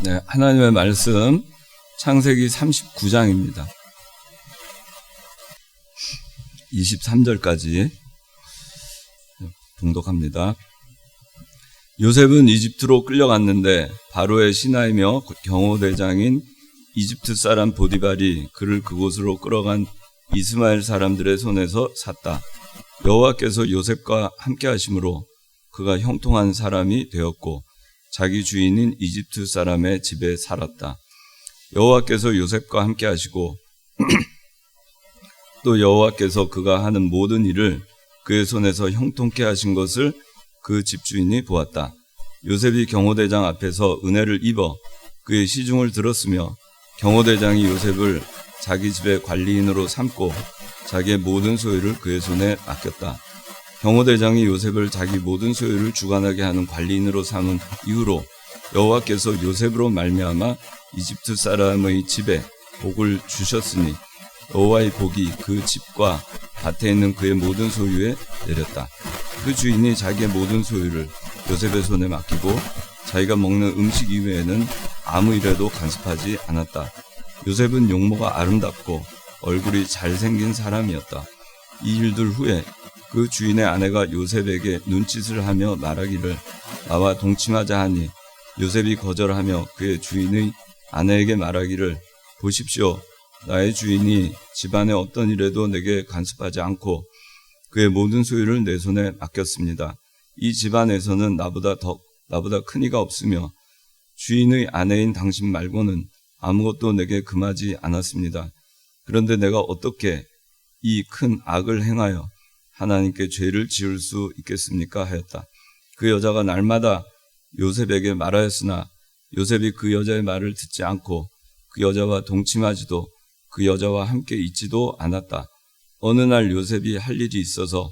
네, 하나님의 말씀 창세기 39장입니다. 23절까지 봉독합니다. 요셉은 이집트로 끌려갔는데 바로의 신하이며 경호대장인 이집트 사람 보디발이 그를 그곳으로 끌어간 이스마엘 사람들의 손에서 샀다. 여호와께서 요셉과 함께 하심으로 그가 형통한 사람이 되었고 자기 주인인 이집트 사람의 집에 살았다. 여호와께서 요셉과 함께 하시고 또 여호와께서 그가 하는 모든 일을 그의 손에서 형통케 하신 것을 그 집주인이 보았다. 요셉이 경호대장 앞에서 은혜를 입어 그의 시중을 들었으며 경호대장이 요셉을 자기 집의 관리인으로 삼고 자기의 모든 소유를 그의 손에 맡겼다. 경호대장이 요셉을 자기 모든 소유를 주관하게 하는 관리인으로 삼은 이후로 여호와께서 요셉으로 말미암아 이집트 사람의 집에 복을 주셨으니 여호와의 복이 그 집과 밭에 있는 그의 모든 소유에 내렸다. 그 주인이 자기의 모든 소유를 요셉의 손에 맡기고 자기가 먹는 음식 이외에는 아무 일에도 간섭하지 않았다. 요셉은 용모가 아름답고 얼굴이 잘생긴 사람이었다. 이 일들 후에 그 주인의 아내가 요셉에게 눈짓을 하며 말하기를 나와 동침하자 하니 요셉이 거절하며 그의 주인의 아내에게 말하기를 보십시오. 나의 주인이 집안의 어떤 일에도 내게 간섭하지 않고 그의 모든 소유를 내 손에 맡겼습니다. 이 집안에서는 나보다 큰 이가 없으며 주인의 아내인 당신 말고는 아무것도 내게 금하지 않았습니다. 그런데 내가 어떻게 이 큰 악을 행하여 하나님께 죄를 지을 수 있겠습니까? 하였다. 그 여자가 날마다 요셉에게 말하였으나 요셉이 그 여자의 말을 듣지 않고 그 여자와 동침하지도 그 여자와 함께 있지도 않았다. 어느 날 요셉이 할 일이 있어서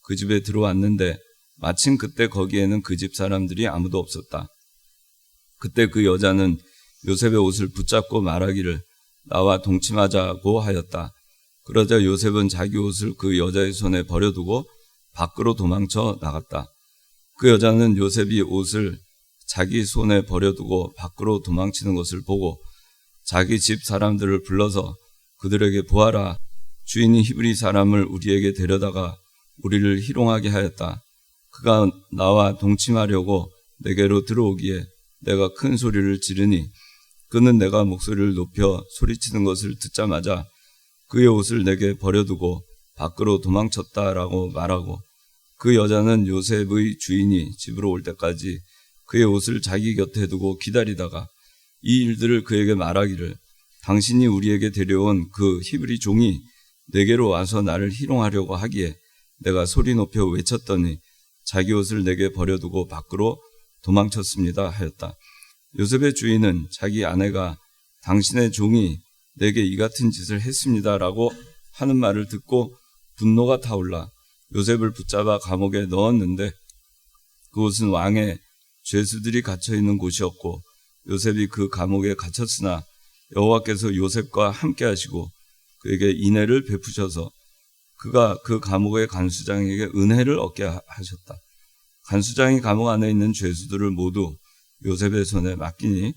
그 집에 들어왔는데 마침 그때 거기에는 그 집 사람들이 아무도 없었다. 그때 그 여자는 요셉의 옷을 붙잡고 말하기를 나와 동침하자고 하였다. 그러자 요셉은 자기 옷을 그 여자의 손에 버려두고 밖으로 도망쳐 나갔다. 그 여자는 요셉이 옷을 자기 손에 버려두고 밖으로 도망치는 것을 보고 자기 집 사람들을 불러서 그들에게 보아라. 주인이 히브리 사람을 우리에게 데려다가 우리를 희롱하게 하였다. 그가 나와 동침하려고 내게로 들어오기에 내가 큰 소리를 지르니 그는 내가 목소리를 높여 소리치는 것을 듣자마자 그의 옷을 내게 버려두고 밖으로 도망쳤다라고 말하고 그 여자는 요셉의 주인이 집으로 올 때까지 그의 옷을 자기 곁에 두고 기다리다가 이 일들을 그에게 말하기를 당신이 우리에게 데려온 그 히브리 종이 내게로 와서 나를 희롱하려고 하기에 내가 소리 높여 외쳤더니 자기 옷을 내게 버려두고 밖으로 도망쳤습니다 하였다. 요셉의 주인은 자기 아내가 당신의 종이 내게 이 같은 짓을 했습니다라고 하는 말을 듣고 분노가 타올라 요셉을 붙잡아 감옥에 넣었는데 그곳은 왕의 죄수들이 갇혀있는 곳이었고 요셉이 그 감옥에 갇혔으나 여호와께서 요셉과 함께 하시고 그에게 인애를 베푸셔서 그가 그 감옥의 간수장에게 은혜를 얻게 하셨다. 간수장이 감옥 안에 있는 죄수들을 모두 요셉의 손에 맡기니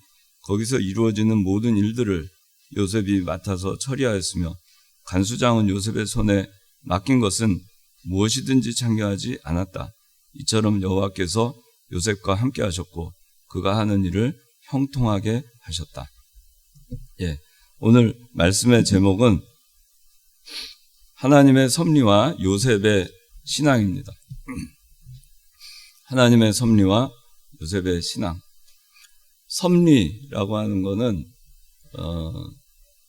거기서 이루어지는 모든 일들을 요셉이 맡아서 처리하였으며 간수장은 요셉의 손에 맡긴 것은 무엇이든지 참견하지 않았다. 이처럼 여호와께서 요셉과 함께 하셨고 그가 하는 일을 형통하게 하셨다. 오늘 말씀의 제목은 하나님의 섭리와 요셉의 신앙입니다. 하나님의 섭리와 요셉의 신앙. 섭리라고 하는 거는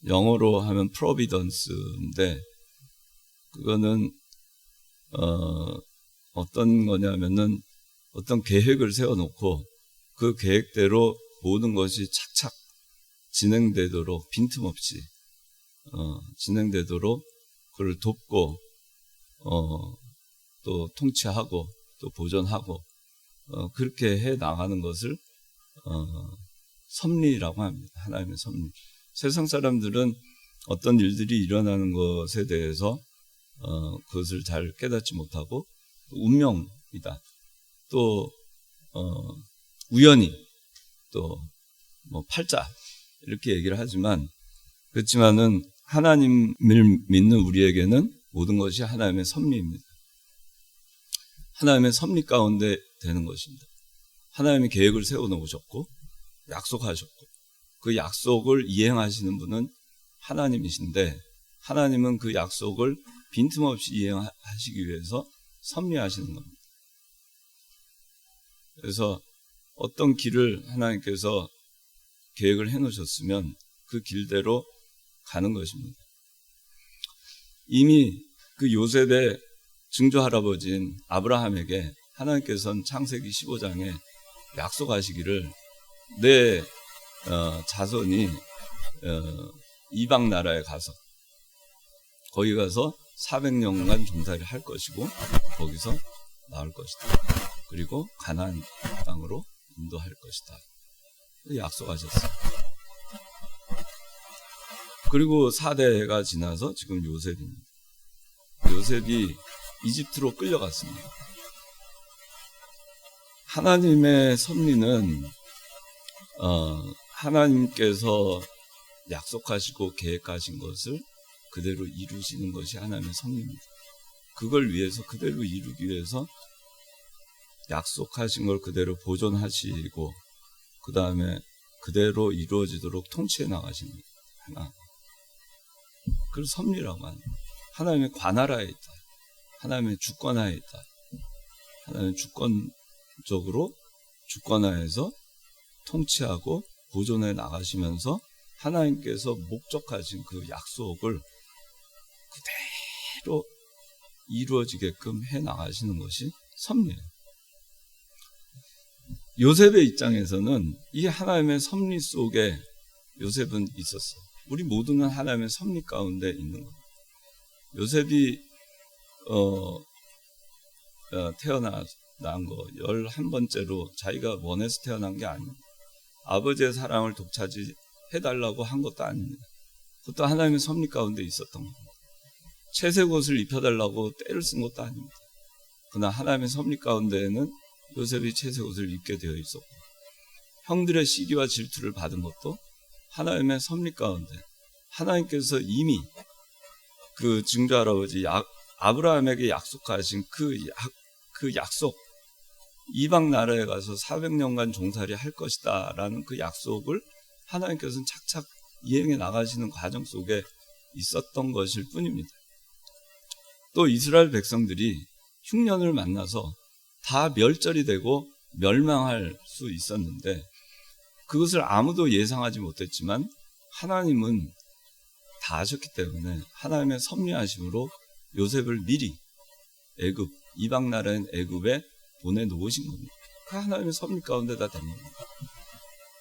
영어로 하면 providence인데 그거는 어떤 거냐면은 어떤 계획을 세워놓고 그 계획대로 모든 것이 착착 진행되도록 빈틈없이 진행되도록 그걸 돕고 또 통치하고 또 보존하고 그렇게 해 나가는 것을 섭리라고 합니다. 하나님의 섭리. 세상 사람들은 어떤 일들이 일어나는 것에 대해서 그것을 잘 깨닫지 못하고 운명이다. 또 우연히 또 팔자 이렇게 얘기를 하지만 그렇지만은 하나님을 믿는 우리에게는 모든 것이 하나님의 섭리입니다. 하나님의 섭리 가운데 되는 것입니다. 하나님이 계획을 세워놓으셨고 약속하셨고 그 약속을 이행하시는 분은 하나님이신데 하나님은 그 약속을 빈틈없이 이행하시기 위해서 섭리하시는 겁니다. 그래서 어떤 길을 하나님께서 계획을 해놓으셨으면 그 길대로 가는 것입니다. 이미 그 요셉의 증조할아버지인 아브라함에게 하나님께서는 창세기 15장에 약속하시기를 내 자손이 이방 나라에 가서 거기 가서 400년간 종살이를 할 것이고 거기서 나올 것이다. 그리고 가나안 땅으로 인도할 것이다. 약속하셨어요. 그리고 4대가 지나서 지금 요셉입니다. 요셉이 이집트로 끌려갔습니다. 하나님의 섭리는 하나님께서 약속하시고 계획하신 것을 그대로 이루시는 것이 하나님의 섭리입니다. 그걸 위해서 그대로 이루기 위해서 약속하신 걸 그대로 보존하시고 그 다음에 그대로 이루어지도록 통치해 나가시는 하나. 그걸 섭리라고 하는 하나님의 관할하에 있다. 하나님의 주권하에 있다. 하나님의 주권적으로 주권하에서 통치하고 보존해 나가시면서 하나님께서 목적하신 그 약속을 그대로 이루어지게끔 해 나가시는 것이 섭리예요. 요셉의 입장에서는 이 하나님의 섭리 속에 요셉은 있었어요. 우리 모두는 하나님의 섭리 가운데 있는 겁니다. 요셉이 태어난 거 11번째로 자기가 원해서 태어난 게 아닙니다. 아버지의 사랑을 독차지해달라고 한 것도 아닙니다. 그것도 하나님의 섭리 가운데 있었던 겁니다. 채색 옷을 입혀달라고 때를 쓴 것도 아닙니다. 그러나 하나님의 섭리 가운데에는 요셉이 채색 옷을 입게 되어 있었고 형들의 시기와 질투를 받은 것도 하나님의 섭리 가운데 하나님께서 이미 그 증조할아버지 아브라함에게 약속하신 그 약속 이방 나라에 가서 400년간 종살이 할 것이다 라는 그 약속을 하나님께서는 착착 이행해 나가시는 과정 속에 있었던 것일 뿐입니다. 또 이스라엘 백성들이 흉년을 만나서 다 멸절이 되고 멸망할 수 있었는데 그것을 아무도 예상하지 못했지만 하나님은 다 아셨기 때문에 하나님의 섭리하심으로 요셉을 미리 애굽 이방 나라인 애굽에 보내놓으신 겁니다. 그 하나님의 섭리 가운데 다 된 겁니다.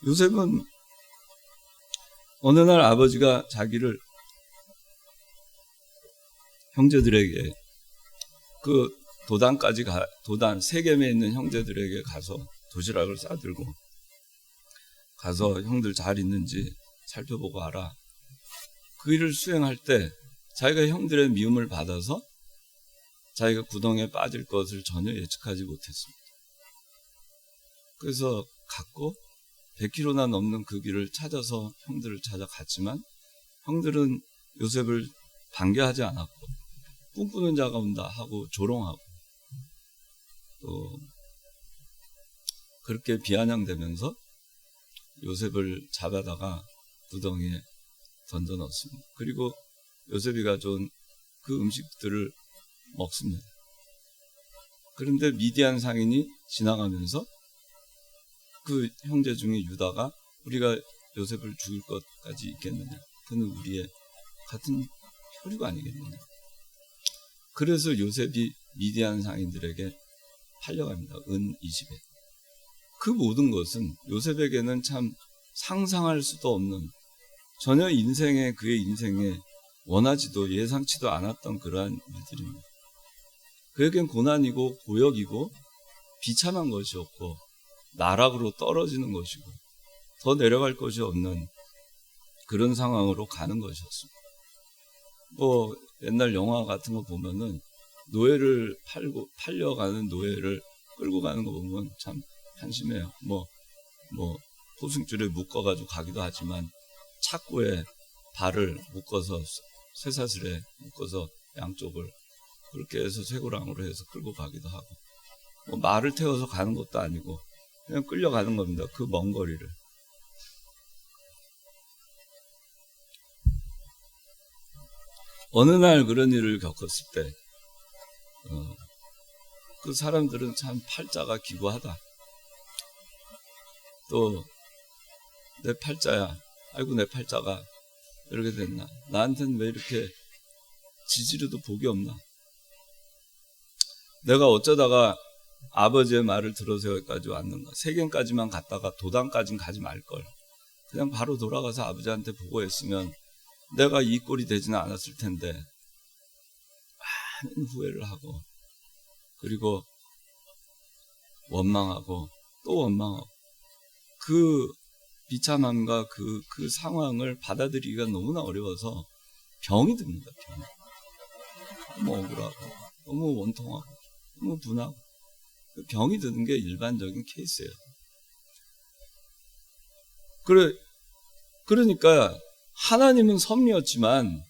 요셉은 어느 날 아버지가 자기를 형제들에게 그 도단 세겜에 있는 형제들에게 가서 도시락을 싸들고 가서 형들 잘 있는지 살펴보고 와라. 그 일을 수행할 때 자기가 형들의 미움을 받아서 자기가 구덩이에 빠질 것을 전혀 예측하지 못했습니다. 그래서 갔고 100km나 넘는 그 길을 찾아서 형들을 찾아갔지만 형들은 요셉을 반겨하지 않았고 꿈꾸는 자가 온다 하고 조롱하고 또 그렇게 비아냥대면서 요셉을 잡아다가 구덩이에 던져 넣습니다. 그리고 요셉이 가져온 그 음식들을 먹습니다. 그런데 미디안 상인이 지나가면서 그 형제 중에 유다가 우리가 요셉을 죽일 것까지 있겠느냐? 그는 우리의 같은 혈육 아니겠느냐? 그래서 요셉이 미디안 상인들에게 팔려갑니다. 은 20에. 그 모든 것은 요셉에게는 참 상상할 수도 없는 전혀 그의 인생에 원하지도 예상치도 않았던 그러한 일들입니다. 그에겐 고난이고 고역이고 비참한 것이었고 나락으로 떨어지는 것이고 더 내려갈 것이 없는 그런 상황으로 가는 것이었습니다. 뭐 옛날 영화 같은 거 보면은 노예를 팔려가는 노예를 끌고 가는 거 보면 참 한심해요. 포승줄에 묶어가지고 가기도 하지만 착고에 발을 묶어서 쇠사슬에 묶어서 양쪽을 그렇게 해서 쇠고랑으로 해서 끌고 가기도 하고 뭐 말을 태워서 가는 것도 아니고 그냥 끌려가는 겁니다. 그 먼 거리를. 어느 날 그런 일을 겪었을 때 그 사람들은 참 팔자가 기구하다. 또 내 팔자야. 아이고 내 팔자가 이렇게 됐나. 나한테는 왜 이렇게 지지려도 복이 없나. 내가 어쩌다가 아버지의 말을 들어서 여기까지 왔는가. 세경까지만 갔다가 도당까지는 가지 말걸. 그냥 바로 돌아가서 아버지한테 보고했으면 내가 이 꼴이 되지는 않았을 텐데 많은 후회를 하고 그리고 원망하고 또 원망하고 그 비참함과 그 상황을 받아들이기가 너무나 어려워서 병이 듭니다. 너무 억울하고 너무 원통하고 너무 분하고 병이 드는 게 일반적인 케이스예요. 그러니까 하나님은 섭리였지만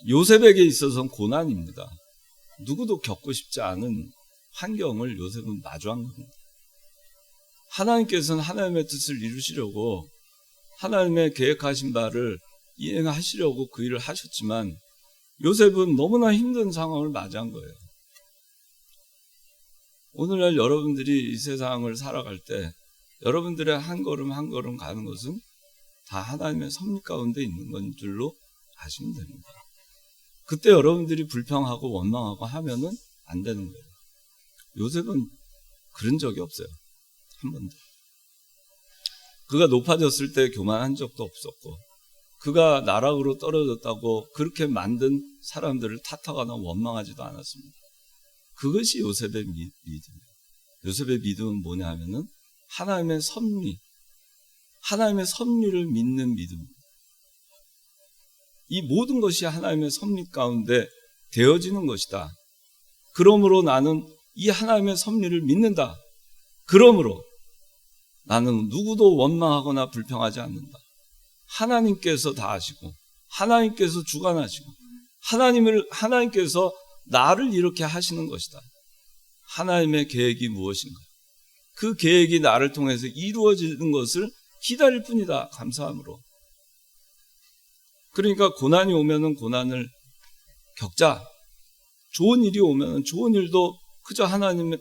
요셉에게 있어서는 고난입니다. 누구도 겪고 싶지 않은 환경을 요셉은 마주한 겁니다. 하나님께서는 하나님의 뜻을 이루시려고 하나님의 계획하신 바를 이행하시려고 그 일을 하셨지만 요셉은 너무나 힘든 상황을 맞이한 거예요. 오늘날 여러분들이 이 세상을 살아갈 때 여러분들의 한 걸음 한 걸음 가는 것은 다 하나님의 섭리 가운데 있는 건 줄로 아시면 됩니다. 그때 여러분들이 불평하고 원망하고 하면은 안 되는 거예요. 요셉은 그런 적이 없어요. 한 번도. 그가 높아졌을 때 교만한 적도 없었고 그가 나락으로 떨어졌다고 그렇게 만든 사람들을 탓하거나 원망하지도 않았습니다. 그것이 요셉의 믿음이에요. 요셉의 믿음은 뭐냐 하면은 하나님의 섭리, 하나님의 섭리를 믿는 믿음입니다. 이 모든 것이 하나님의 섭리 가운데 되어지는 것이다. 그러므로 나는 이 하나님의 섭리를 믿는다. 그러므로 나는 누구도 원망하거나 불평하지 않는다. 하나님께서 다 아시고 하나님께서 주관하시고 하나님께서 나를 이렇게 하시는 것이다. 하나님의 계획이 무엇인가? 그 계획이 나를 통해서 이루어지는 것을 기다릴 뿐이다. 감사함으로. 그러니까 고난이 오면은 고난을 겪자. 좋은 일이 오면은 좋은 일도 그저 하나님의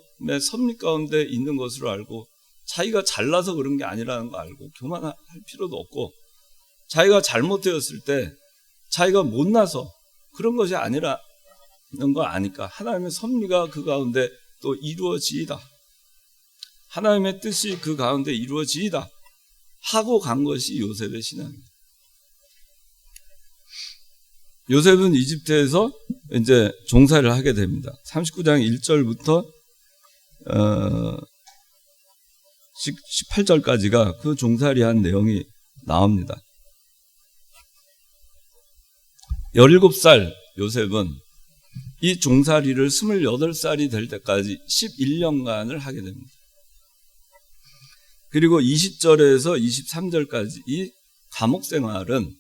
섭리 가운데 있는 것으로 알고 자기가 잘나서 그런 게 아니라는 거 알고 교만할 필요도 없고 자기가 잘못되었을 때 자기가 못나서 그런 것이 아니라는 거 아니까 하나님의 섭리가 그 가운데 또 이루어지이다. 하나님의 뜻이 그 가운데 이루어지이다 하고 간 것이 요셉의 신앙입니다. 요셉은 이집트에서 이제 종살이를 하게 됩니다. 39장 1절부터 18절까지가 그 종살이한 내용이 나옵니다. 17살 요셉은 이 종살이를 28살이 될 때까지 11년간을 하게 됩니다. 그리고 20절에서 23절까지 이 감옥 생활은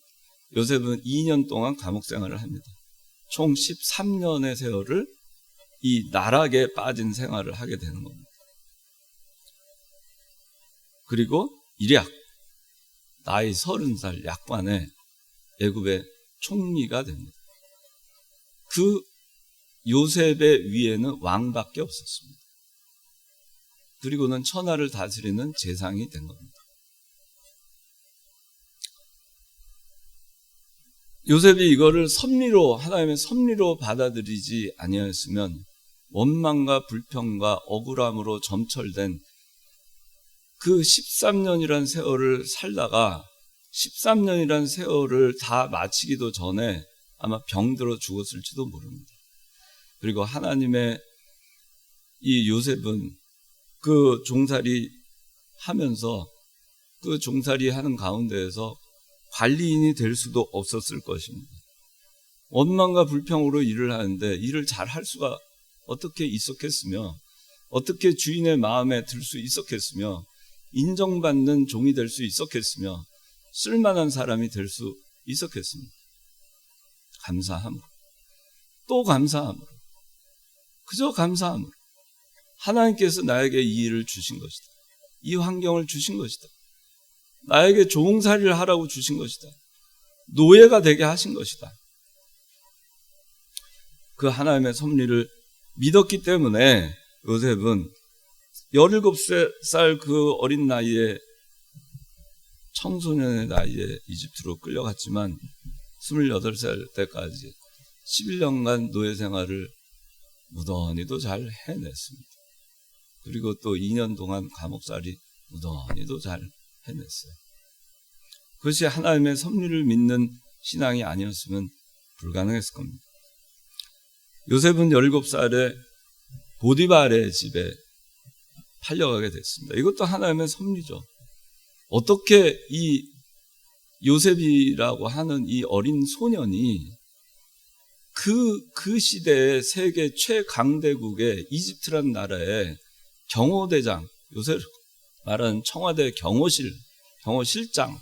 요셉은 2년 동안 감옥 생활을 합니다. 총 13년의 세월을 이 나락에 빠진 생활을 하게 되는 겁니다. 그리고 일약 나이 30살 약관에 애굽의 총리가 됩니다. 그 요셉의 위에는 왕밖에 없었습니다. 그리고는 천하를 다스리는 재상이 된 겁니다. 요셉이 이거를 섭리로 하나님의 섭리로 받아들이지 아니하였으면 원망과 불평과 억울함으로 점철된 그 13년이란 세월을 살다가 13년이란 세월을 다 마치기도 전에 아마 병들어 죽었을지도 모릅니다. 그리고 하나님의 이 요셉은 그 종살이 하면서 그 종살이 하는 가운데에서 관리인이 될 수도 없었을 것입니다. 원망과 불평으로 일을 하는데 일을 잘 할 수가 어떻게 있었겠으며 어떻게 주인의 마음에 들 수 있었겠으며 인정받는 종이 될 수 있었겠으며 쓸만한 사람이 될 수 있었겠습니다. 감사함으로, 또 감사함으로, 그저 감사함으로 하나님께서 나에게 이 일을 주신 것이다. 이 환경을 주신 것이다. 나에게 종살이를 하라고 주신 것이다. 노예가 되게 하신 것이다. 그 하나님의 섭리를 믿었기 때문에 요셉은 17살 그 어린 나이에, 청소년의 나이에 이집트로 끌려갔지만 28살 때까지 11년간 노예 생활을 무던히도 잘 해냈습니다. 그리고 또 2년 동안 감옥살이 무던히도 잘 해냈어요. 그것이 하나님의 섭리를 믿는 신앙이 아니었으면 불가능했을 겁니다. 요셉은 17살에 보디발의 집에 팔려가게 됐습니다. 이것도 하나님의 섭리죠. 어떻게 이 요셉이라고 하는 이 어린 소년이 그 시대의 세계 최강대국의 이집트란 나라의 경호대장, 요새 말하는 청와대 경호실장,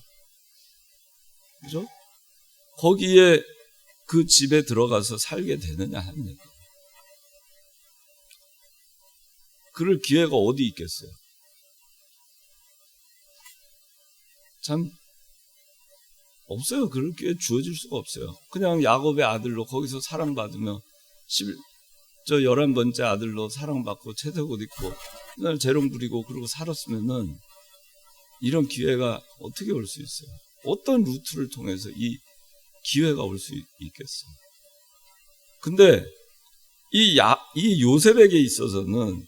그죠? 거기에 그 집에 들어가서 살게 되느냐 하는 얘기예요. 그럴 기회가 어디 있겠어요? 참 없어요. 그럴 기회 주어질 수가 없어요. 그냥 야곱의 아들로 거기서 사랑받으며 11번째 아들로 사랑받고 채색옷 입고 맨날 재롱 부리고 그러고 살았으면은 이런 기회가 어떻게 올 수 있어요? 어떤 루트를 통해서 이 기회가 올 수 있겠어요? 근데 이 요셉에게 있어서는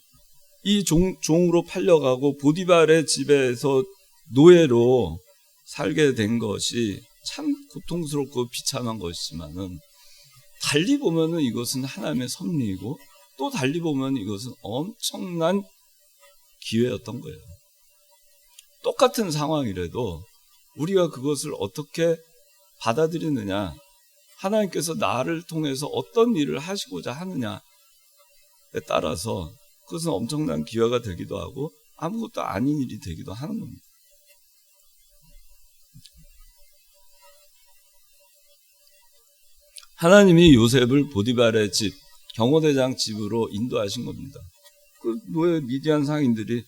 이 종으로 팔려가고 보디발의 집에서 노예로 살게 된 것이 참 고통스럽고 비참한 것이지만은 달리 보면은 이것은 하나님의 섭리이고 또 달리 보면 이것은 엄청난 기회였던 거예요. 똑같은 상황이라도 우리가 그것을 어떻게 받아들이느냐, 하나님께서 나를 통해서 어떤 일을 하시고자 하느냐에 따라서 그것은 엄청난 기회가 되기도 하고 아무것도 아닌 일이 되기도 하는 겁니다. 하나님이 요셉을 보디발의 집, 경호대장 집으로 인도하신 겁니다. 그 노예 미디안 상인들이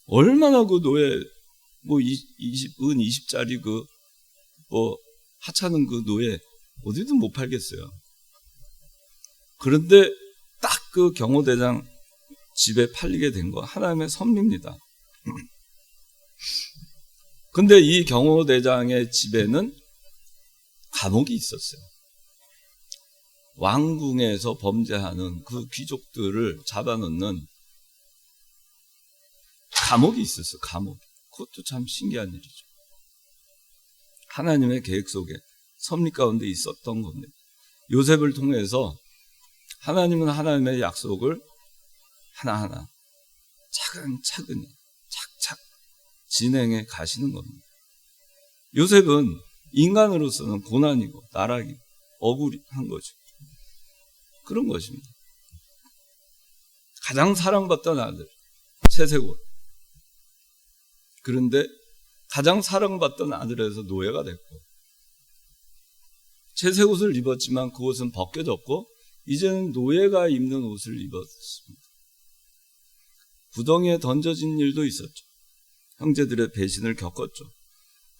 얼마나 그 노예, 은 20짜리 하찮은 그 노예, 어디든 못 팔겠어요. 그런데 딱 그 경호대장 집에 팔리게 된 거 하나님의 섭리입니다. 근데 이 경호대장의 집에는 감옥이 있었어요. 왕궁에서 범죄하는 그 귀족들을 잡아놓는 감옥이 있었어요. 감옥. 그것도 참 신기한 일이죠. 하나님의 계획 속에 섭리 가운데 있었던 겁니다. 요셉을 통해서 하나님은 하나님의 약속을 하나하나 차근차근히 착착 진행해 가시는 겁니다. 요셉은 인간으로서는 고난이고 나락이고 억울한 거죠. 그런 것입니다. 가장 사랑받던 아들, 채색옷. 그런데 가장 사랑받던 아들에서 노예가 됐고, 채색옷을 입었지만 그 옷은 벗겨졌고 이제는 노예가 입는 옷을 입었습니다. 구덩이에 던져진 일도 있었죠. 형제들의 배신을 겪었죠.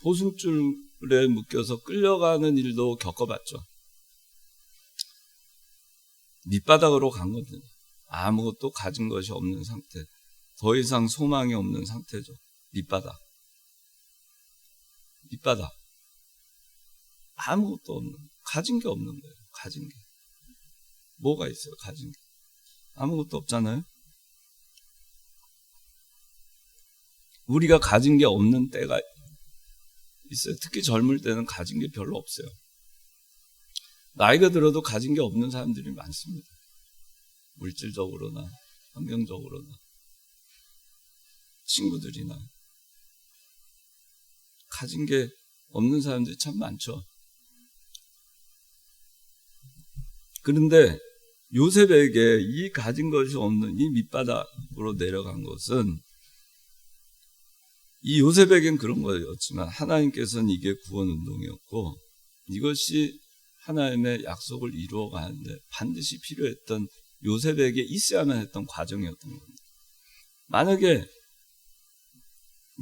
보승줄에 묶여서 끌려가는 일도 겪어봤죠. 밑바닥으로 간 겁니다. 아무것도 가진 것이 없는 상태, 더 이상 소망이 없는 상태죠. 밑바닥. 아무것도 없는, 가진 게 없는 거예요. 가진 게. 뭐가 있어요? 가진 게. 아무것도 없잖아요. 우리가 가진 게 없는 때가 있어요. 특히 젊을 때는 가진 게 별로 없어요. 나이가 들어도 가진 게 없는 사람들이 많습니다. 물질적으로나 환경적으로나 친구들이나 가진 게 없는 사람들이 참 많죠. 그런데 요셉에게 이 가진 것이 없는 이 밑바닥으로 내려간 것은 이 요셉에겐 그런 거였지만 하나님께서는 이게 구원운동이었고 이것이 하나님의 약속을 이루어가는데 반드시 필요했던 요셉에게 있어야만 했던 과정이었던 겁니다. 만약에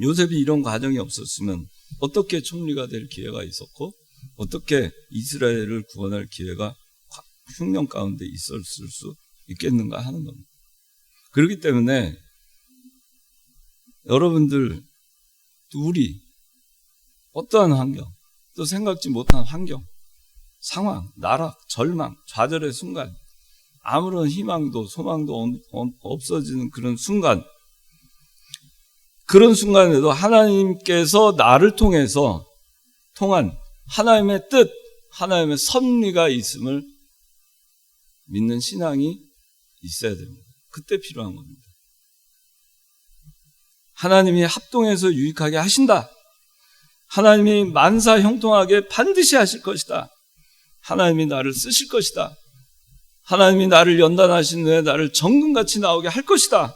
요셉이 이런 과정이 없었으면 어떻게 총리가 될 기회가 있었고 어떻게 이스라엘을 구원할 기회가 흉년 가운데 있었을 수 있겠는가 하는 겁니다. 그렇기 때문에 여러분들, 우리 어떠한 환경, 또 생각지 못한 환경, 상황, 나락, 절망, 좌절의 순간, 아무런 희망도 소망도 없어지는 그런 순간, 그런 순간에도 하나님께서 나를 통한 하나님의 뜻, 하나님의 섭리가 있음을 믿는 신앙이 있어야 됩니다. 그때 필요한 겁니다. 하나님이 합동해서 유익하게 하신다. 하나님이 만사 형통하게 반드시 하실 것이다. 하나님이 나를 쓰실 것이다. 하나님이 나를 연단하신 후에 나를 정금같이 나오게 할 것이다.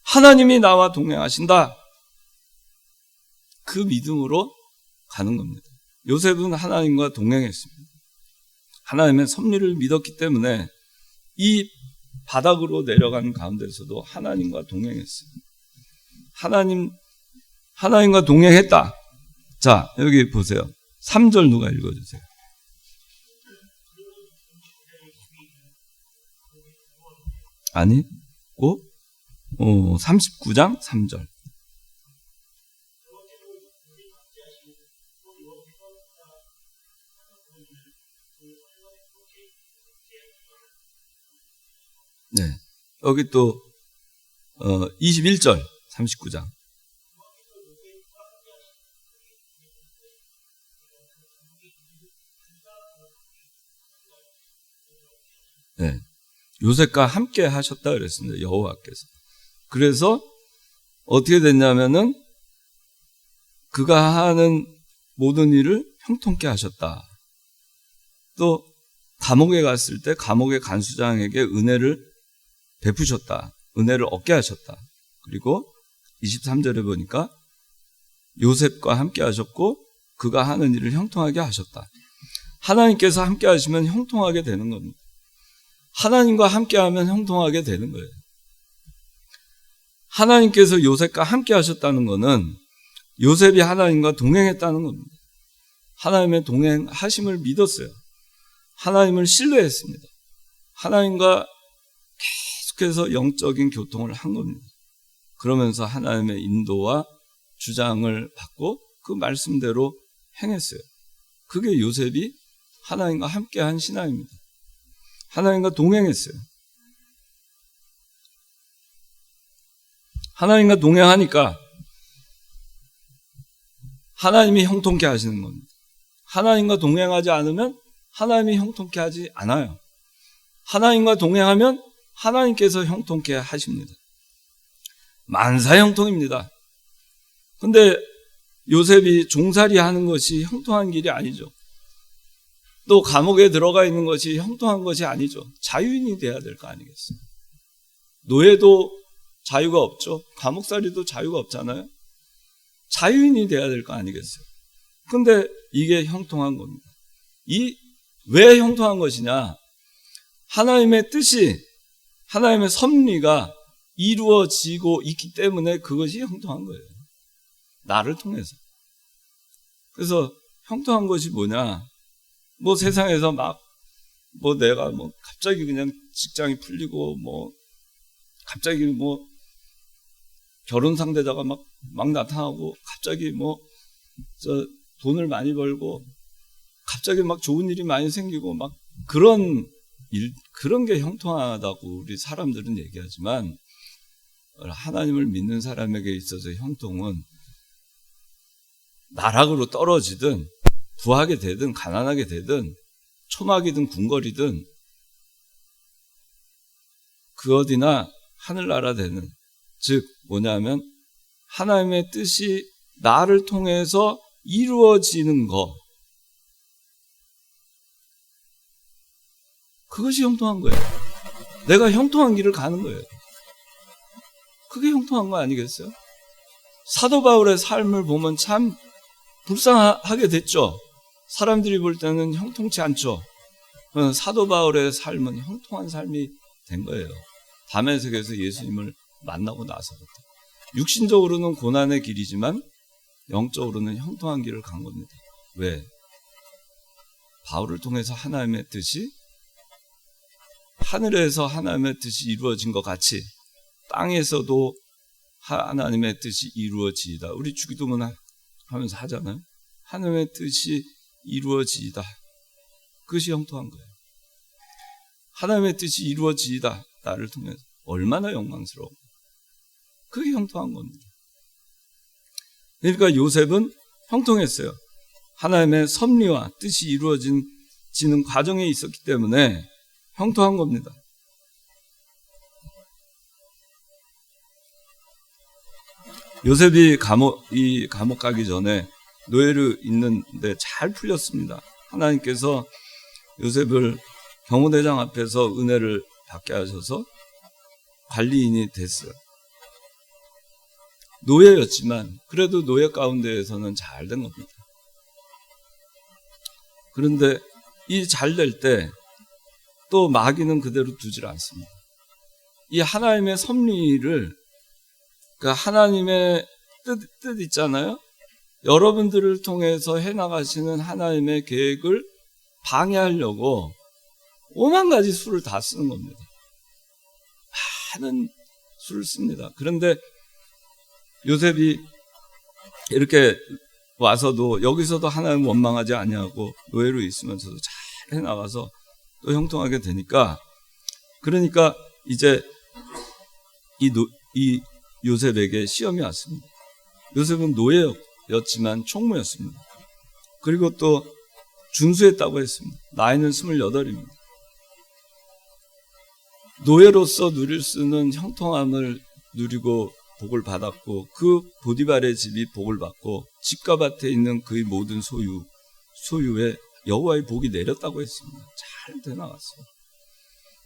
하나님이 나와 동행하신다. 그 믿음으로 가는 겁니다. 요셉은 하나님과 동행했습니다. 하나님의 섭리를 믿었기 때문에 이 바닥으로 내려간 가운데서도 하나님과 동행했습니다. 하나님과 동행했다. 자, 여기 보세요. 3절 누가 읽어주세요. 아니, 39장 3절. 네. 여기 또 21절 39장. 네. 요셉과 함께 하셨다 그랬습니다. 여호와께서. 그래서 어떻게 됐냐면은 그가 하는 모든 일을 형통케 하셨다. 또 감옥에 갔을 때 감옥의 간수장에게 은혜를 베푸셨다. 은혜를 얻게 하셨다. 그리고 23절에 보니까 요셉과 함께 하셨고 그가 하는 일을 형통하게 하셨다. 하나님께서 함께 하시면 형통하게 되는 겁니다. 하나님과 함께하면 형통하게 되는 거예요. 하나님께서 요셉과 함께 하셨다는 것은 요셉이 하나님과 동행했다는 겁니다. 하나님의 동행하심을 믿었어요. 하나님을 신뢰했습니다. 하나님과 계속해서 영적인 교통을 한 겁니다. 그러면서 하나님의 인도와 주장을 받고 그 말씀대로 행했어요. 그게 요셉이 하나님과 함께한 신앙입니다. 하나님과 동행했어요. 하나님과 동행하니까 하나님이 형통케 하시는 겁니다. 하나님과 동행하지 않으면 하나님이 형통케 하지 않아요. 하나님과 동행하면 하나님께서 형통케 하십니다. 만사 형통입니다. 근데 요셉이 종살이 하는 것이 형통한 길이 아니죠. 또 감옥에 들어가 있는 것이 형통한 것이 아니죠. 자유인이 돼야 될 거 아니겠어요? 노예도 자유가 없죠. 감옥살이도 자유가 없잖아요. 자유인이 돼야 될 거 아니겠어요? 근데 이게 형통한 겁니다. 왜 형통한 것이냐? 하나님의 뜻이, 하나님의 섭리가 이루어지고 있기 때문에 그것이 형통한 거예요. 나를 통해서. 그래서 형통한 것이 뭐냐? 세상에서 내가 갑자기 그냥 직장이 풀리고, 갑자기 결혼 상대자가 막 나타나고, 갑자기 돈을 많이 벌고, 갑자기 좋은 일이 많이 생기고, 그런 게 형통하다고 우리 사람들은 얘기하지만, 하나님을 믿는 사람에게 있어서 형통은 나락으로 떨어지든, 부하게 되든 가난하게 되든 초막이든 궁궐이든 그 어디나 하늘나라 되는, 즉 뭐냐면 하나님의 뜻이 나를 통해서 이루어지는 것, 그것이 형통한 거예요. 내가 형통한 길을 가는 거예요. 그게 형통한 거 아니겠어요? 사도 바울의 삶을 보면 참 불쌍하게 됐죠. 사람들이 볼 때는 형통치 않죠. 사도 바울의 삶은 형통한 삶이 된 거예요. 다메섹에서 예수님을 만나고 나서부터. 육신적으로는 고난의 길이지만 영적으로는 형통한 길을 간 겁니다. 왜? 바울을 통해서 하나님의 뜻이 하늘에서 하나님의 뜻이 이루어진 것 같이 땅에서도 하나님의 뜻이 이루어지이다. 우리 주기도문 하면서 하잖아요. 하나님의 뜻이 이루어지이다. 그것이 형통한 거예요. 하나님의 뜻이 이루어지이다. 나를 통해서. 얼마나 영광스러워. 그게 형통한 겁니다. 그러니까 요셉은 형통했어요. 하나님의 섭리와 뜻이 이루어지는 과정에 있었기 때문에 형통한 겁니다. 요셉이 감옥 가기 전에 노예로 있는데 잘 풀렸습니다. 하나님께서 요셉을 경호대장 앞에서 은혜를 받게 하셔서 관리인이 됐어요. 노예였지만 그래도 노예 가운데에서는 잘 된 겁니다. 그런데 이 잘 될 때 또 마귀는 그대로 두질 않습니다. 이 하나님의 섭리를, 그 하나님의 뜻 있잖아요. 여러분들을 통해서 해나가시는 하나님의 계획을 방해하려고 오만 가지 수를 다 쓰는 겁니다. 많은 수를 씁니다. 그런데 요셉이 이렇게 와서도 여기서도 하나님 원망하지 아니하고 노예로 있으면서도 잘 해나가서 또 형통하게 되니까, 그러니까 이제 이 요셉에게 시험이 왔습니다. 요셉은 노예였지만 총무였습니다. 그리고 또 준수했다고 했습니다. 나이는 28입니다. 노예로서 누릴 수 있는 형통함을 누리고 복을 받았고, 그 보디발의 집이 복을 받고 집과 밭에 있는 그의 모든 소유에 여호와의 복이 내렸다고 했습니다. 잘 되나갔어요.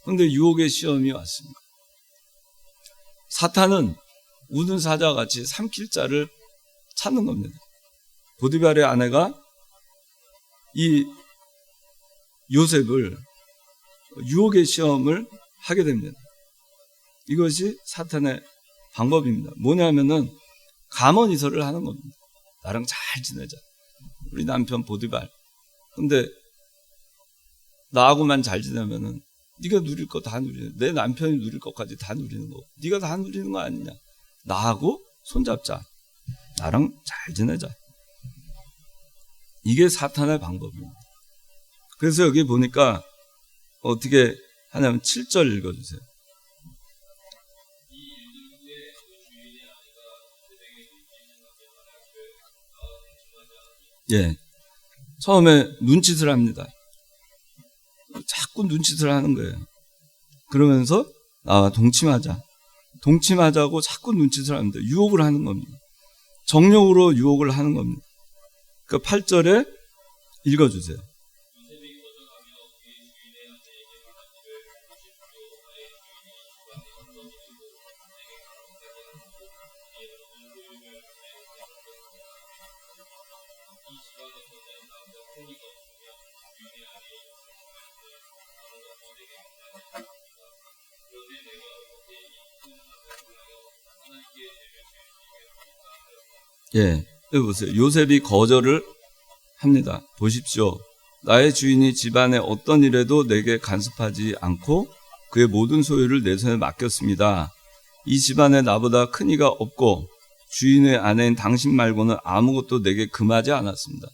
그런데 유혹의 시험이 왔습니다. 사탄은 우는 사자같이 삼킬 자를 찾는 겁니다. 보디발의 아내가 이 요셉을 유혹의 시험을 하게 됩니다. 이것이 사탄의 방법입니다. 뭐냐면은 감언이설을 하는 겁니다. 나랑 잘 지내자. 우리 남편 보디발. 근데 나하고만 잘 지내면은 네가 누릴 거 다 누리는, 내 남편이 누릴 것까지 다 누리는 거. 네가 다 누리는 거 아니냐. 나하고 손잡자. 나랑 잘 지내자. 이게 사탄의 방법입니다. 그래서 여기 보니까 어떻게 하냐면 7절 읽어주세요. 예. 처음에 눈짓을 합니다. 자꾸 눈짓을 하는 거예요. 그러면서 나와 동침하자고 자꾸 눈짓을 합니다. 유혹을 하는 겁니다. 정욕으로 유혹을 하는 겁니다. 그 8절에 읽어주세요. 예, 여기 보세요. 요셉이 거절을 합니다. 보십시오. 나의 주인이 집안의 어떤 일에도 내게 간섭하지 않고 그의 모든 소유를 내 손에 맡겼습니다. 이 집안에 나보다 큰 이가 없고 주인의 아내인 당신 말고는 아무것도 내게 금하지 않았습니다.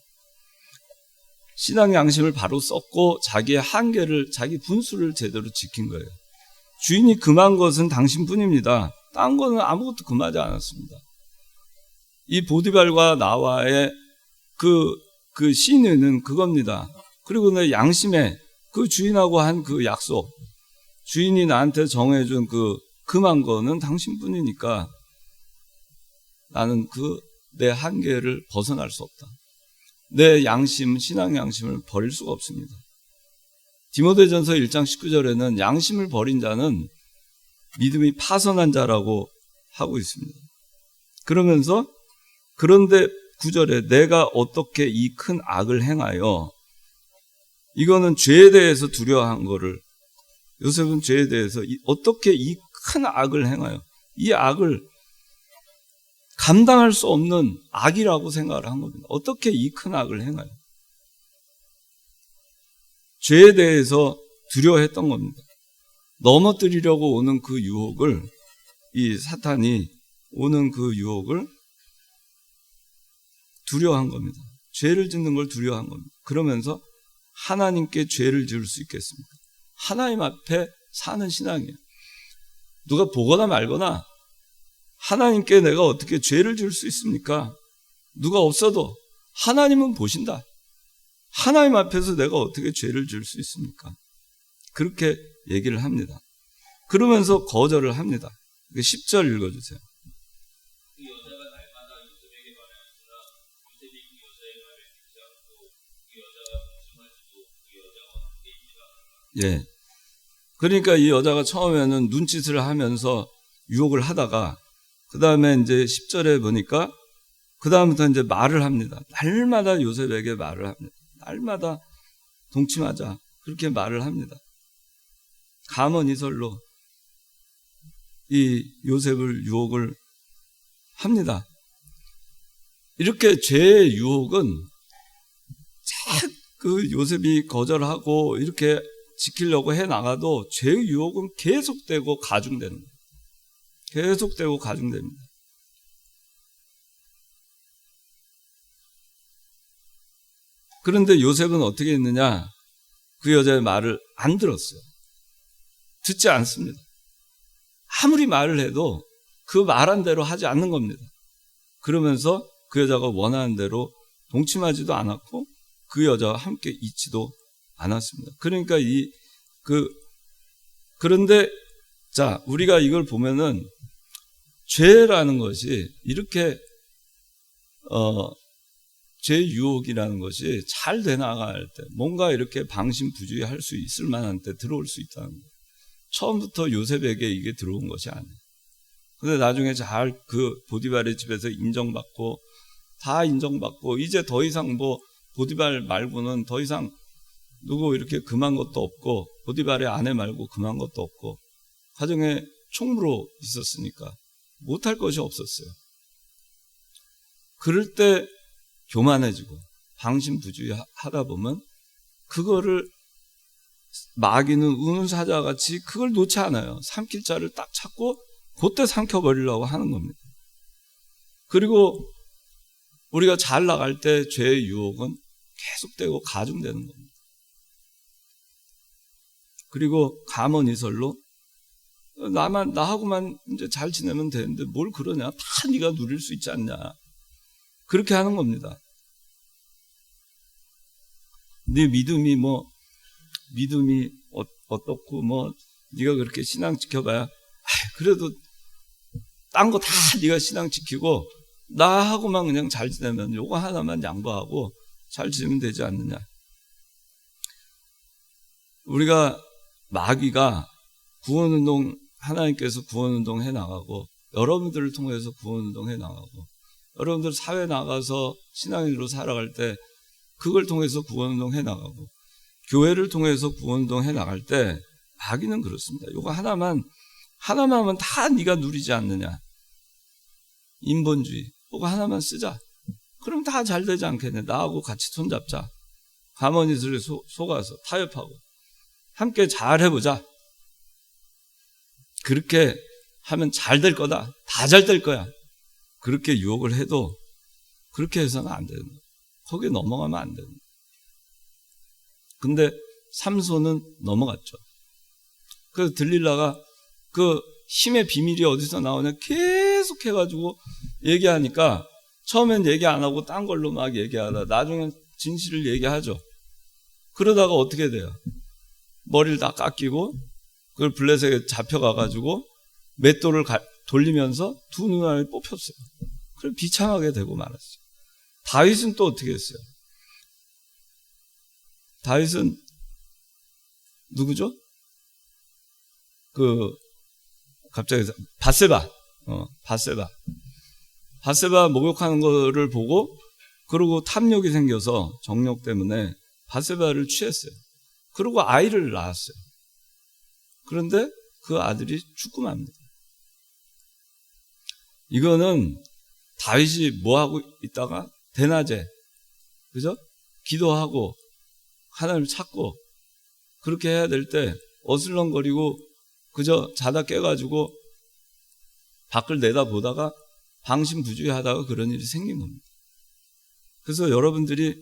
신앙 양심을 바로 썼고 자기의 한계를, 자기 분수를 제대로 지킨 거예요. 주인이 금한 것은 당신뿐입니다. 딴 거는 아무것도 금하지 않았습니다. 이 보디발과 나와의 그 신의는 그겁니다. 그리고 내 양심에 그 주인하고 한 그 약속, 주인이 나한테 정해준 그 금한 거는 당신뿐이니까 나는 내 한계를 벗어날 수 없다. 내 양심, 신앙 양심을 버릴 수가 없습니다. 디모데전서 1장 19절에는 양심을 버린 자는 믿음이 파선한 자라고 하고 있습니다. 그러면서 그런데 9절에 내가 어떻게 이 큰 악을 행하여, 이거는 죄에 대해서 두려워한 거를, 요셉은 죄에 대해서 어떻게 이 큰 악을 행하여, 이 악을 감당할 수 없는 악이라고 생각을 한 겁니다. 어떻게 이 큰 악을 행하여. 죄에 대해서 두려워했던 겁니다. 넘어뜨리려고 오는 그 유혹을, 이 사탄이 오는 그 유혹을 두려워한 겁니다. 죄를 짓는 걸 두려워한 겁니다. 그러면서 하나님께 죄를 지을 수 있겠습니까? 하나님 앞에 사는 신앙이에요. 누가 보거나 말거나 하나님께 내가 어떻게 죄를 지을 수 있습니까? 누가 없어도 하나님은 보신다. 하나님 앞에서 내가 어떻게 죄를 지을 수 있습니까? 그렇게 얘기를 합니다. 그러면서 거절을 합니다. 10절 읽어주세요. 예. 그러니까 이 여자가 처음에는 눈짓을 하면서 유혹을 하다가, 그 다음에 이제 10절에 보니까, 그 다음부터 이제 말을 합니다. 날마다 요셉에게 말을 합니다. 날마다 동침하자. 그렇게 말을 합니다. 가문이설로 이 요셉을 유혹을 합니다. 이렇게 죄의 유혹은 그 요셉이 거절하고 이렇게 지키려고 해 나가도 죄의 유혹은 계속되고 가중되는 거예요. 계속되고 가중됩니다. 그런데 요셉은 어떻게 했느냐? 그 여자의 말을 안 들었어요. 듣지 않습니다. 아무리 말을 해도 그 말한 대로 하지 않는 겁니다. 그러면서 그 여자가 원하는 대로 동침하지도 않았고 그 여자와 함께 있지도 않았습니다. 그러니까 그런데 자, 우리가 이걸 보면은 죄라는 것이 이렇게 죄 유혹이라는 것이 잘 되나갈 때, 뭔가 이렇게 방심부주의할 수 있을 만한 때 들어올 수 있다는 거예요. 처음부터 요셉에게 이게 들어온 것이 아니에요. 근데 나중에 잘 그 보디발의 집에서 인정받고 다 인정받고 이제 더 이상 뭐 보디발 말고는 더 이상 누구 이렇게 금한 것도 없고 보디발의 아내 말고 금한 것도 없고 가정에 총무로 있었으니까 못할 것이 없었어요. 그럴 때 교만해지고 방심부주의 하다 보면 그거를 마귀는 우는 사자같이 그걸 놓지 않아요. 삼킬 자를 딱 찾고 그때 삼켜버리려고 하는 겁니다. 그리고 우리가 잘 나갈 때 죄의 유혹은 계속되고 가중되는 겁니다. 그리고 가문이설로 나하고만 이제 잘 지내면 되는데 뭘 그러냐? 다 네가 누릴 수 있지 않냐? 그렇게 하는 겁니다. 네 믿음이 어떻고 네가 그렇게 신앙 지켜봐야 그래도 딴 거 다 네가 신앙 지키고 나하고만 그냥 잘 지내면 요거 하나만 양보하고 잘 지내면 되지 않느냐. 우리가 마귀가 구원운동, 하나님께서 구원운동 해나가고 여러분들을 통해서 구원운동 해나가고 여러분들 사회 나가서 신앙인으로 살아갈 때 그걸 통해서 구원운동 해나가고 교회를 통해서 구원운동 해나갈 때 마귀는 그렇습니다. 요거 하나만 하면 다 네가 누리지 않느냐. 인본주의. 요거 하나만 쓰자. 그럼 다 잘 되지 않겠네. 나하고 같이 손잡자. 가문이슬에 속아서 타협하고 함께 잘 해보자. 그렇게 하면 잘 될 거다. 다 잘 될 거야. 그렇게 유혹을 해도 그렇게 해서는 안 되는 거예요. 거기에 넘어가면 안 되는 거예요. 근데 삼손은 넘어갔죠. 그래서 들릴라가 그 힘의 비밀이 어디서 나오냐 계속 해가지고 얘기하니까 처음엔 얘기 안 하고 딴 걸로 막 얘기하다 나중엔 진실을 얘기하죠. 그러다가 어떻게 돼요? 머리를 다 깎이고 그걸 블레셋에 잡혀가가지고 맷돌을 돌리면서 두 눈알이 뽑혔어요. 그래서 비참하게 되고 말았어요. 다윗은 또 어떻게 했어요? 다윗은 누구죠? 바세바. 밧세바 목욕하는 거를 보고 그러고 탐욕이 생겨서 정욕 때문에 밧세바를 취했어요. 그리고 아이를 낳았어요. 그런데 그 아들이 죽고 맙니다. 이거는 다윗이 뭐하고 있다가 대낮에, 그죠? 기도하고 하나님을 찾고 그렇게 해야 될 때 어슬렁거리고 그저 자다 깨가지고 밖을 내다보다가 방심부주의하다가 그런 일이 생긴 겁니다. 그래서 여러분들이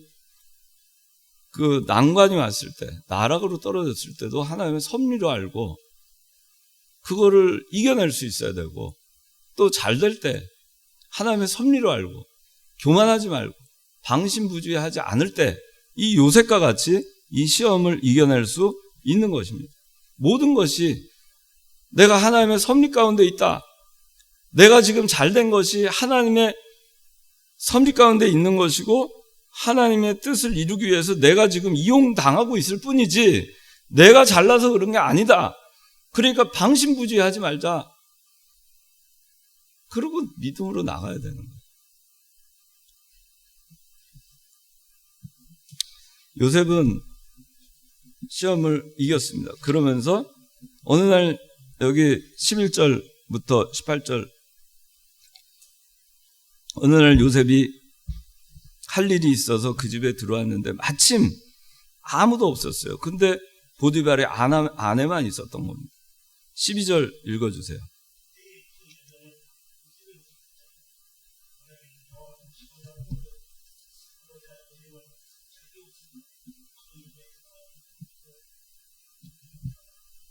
그 난관이 왔을 때, 나락으로 떨어졌을 때도 하나님의 섭리로 알고 그거를 이겨낼 수 있어야 되고, 또 잘 될 때 하나님의 섭리로 알고 교만하지 말고 방심부주의하지 않을 때 이 요셉과 같이 이 시험을 이겨낼 수 있는 것입니다. 모든 것이 내가 하나님의 섭리 가운데 있다. 내가 지금 잘된 것이 하나님의 섭리 가운데 있는 것이고 하나님의 뜻을 이루기 위해서 내가 지금 이용당하고 있을 뿐이지 내가 잘나서 그런 게 아니다. 그러니까 방심부주의하지 말자. 그러고 믿음으로 나가야 되는 거예요. 요셉은 시험을 이겼습니다. 그러면서 어느 날 여기 11절부터 18절 어느 날 요셉이 할 일이 있어서 그 집에 들어왔는데 마침 아무도 없었어요. 근데 보디발의 아내만 있었던 겁니다. 12절 읽어주세요.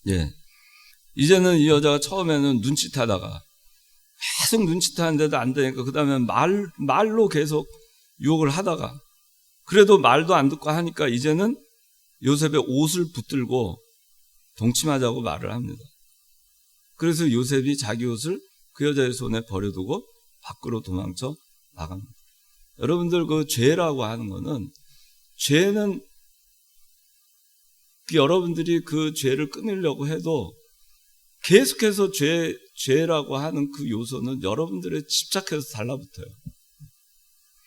예. 이제는 이 여자가 처음에는 눈짓하다가 계속 눈짓하는데도 안 되니까 그 다음에 말로 계속 유혹을 하다가 그래도 말도 안 듣고 하니까 이제는 요셉의 옷을 붙들고 동침하자고 말을 합니다. 그래서 요셉이 자기 옷을 그 여자의 손에 버려두고 밖으로 도망쳐 나갑니다. 여러분들 그 죄라고 하는 거는 죄는 여러분들이 그 죄를 끊으려고 해도 계속해서 죄라고 하는 그 요소는 여러분들의 집착해서 달라붙어요.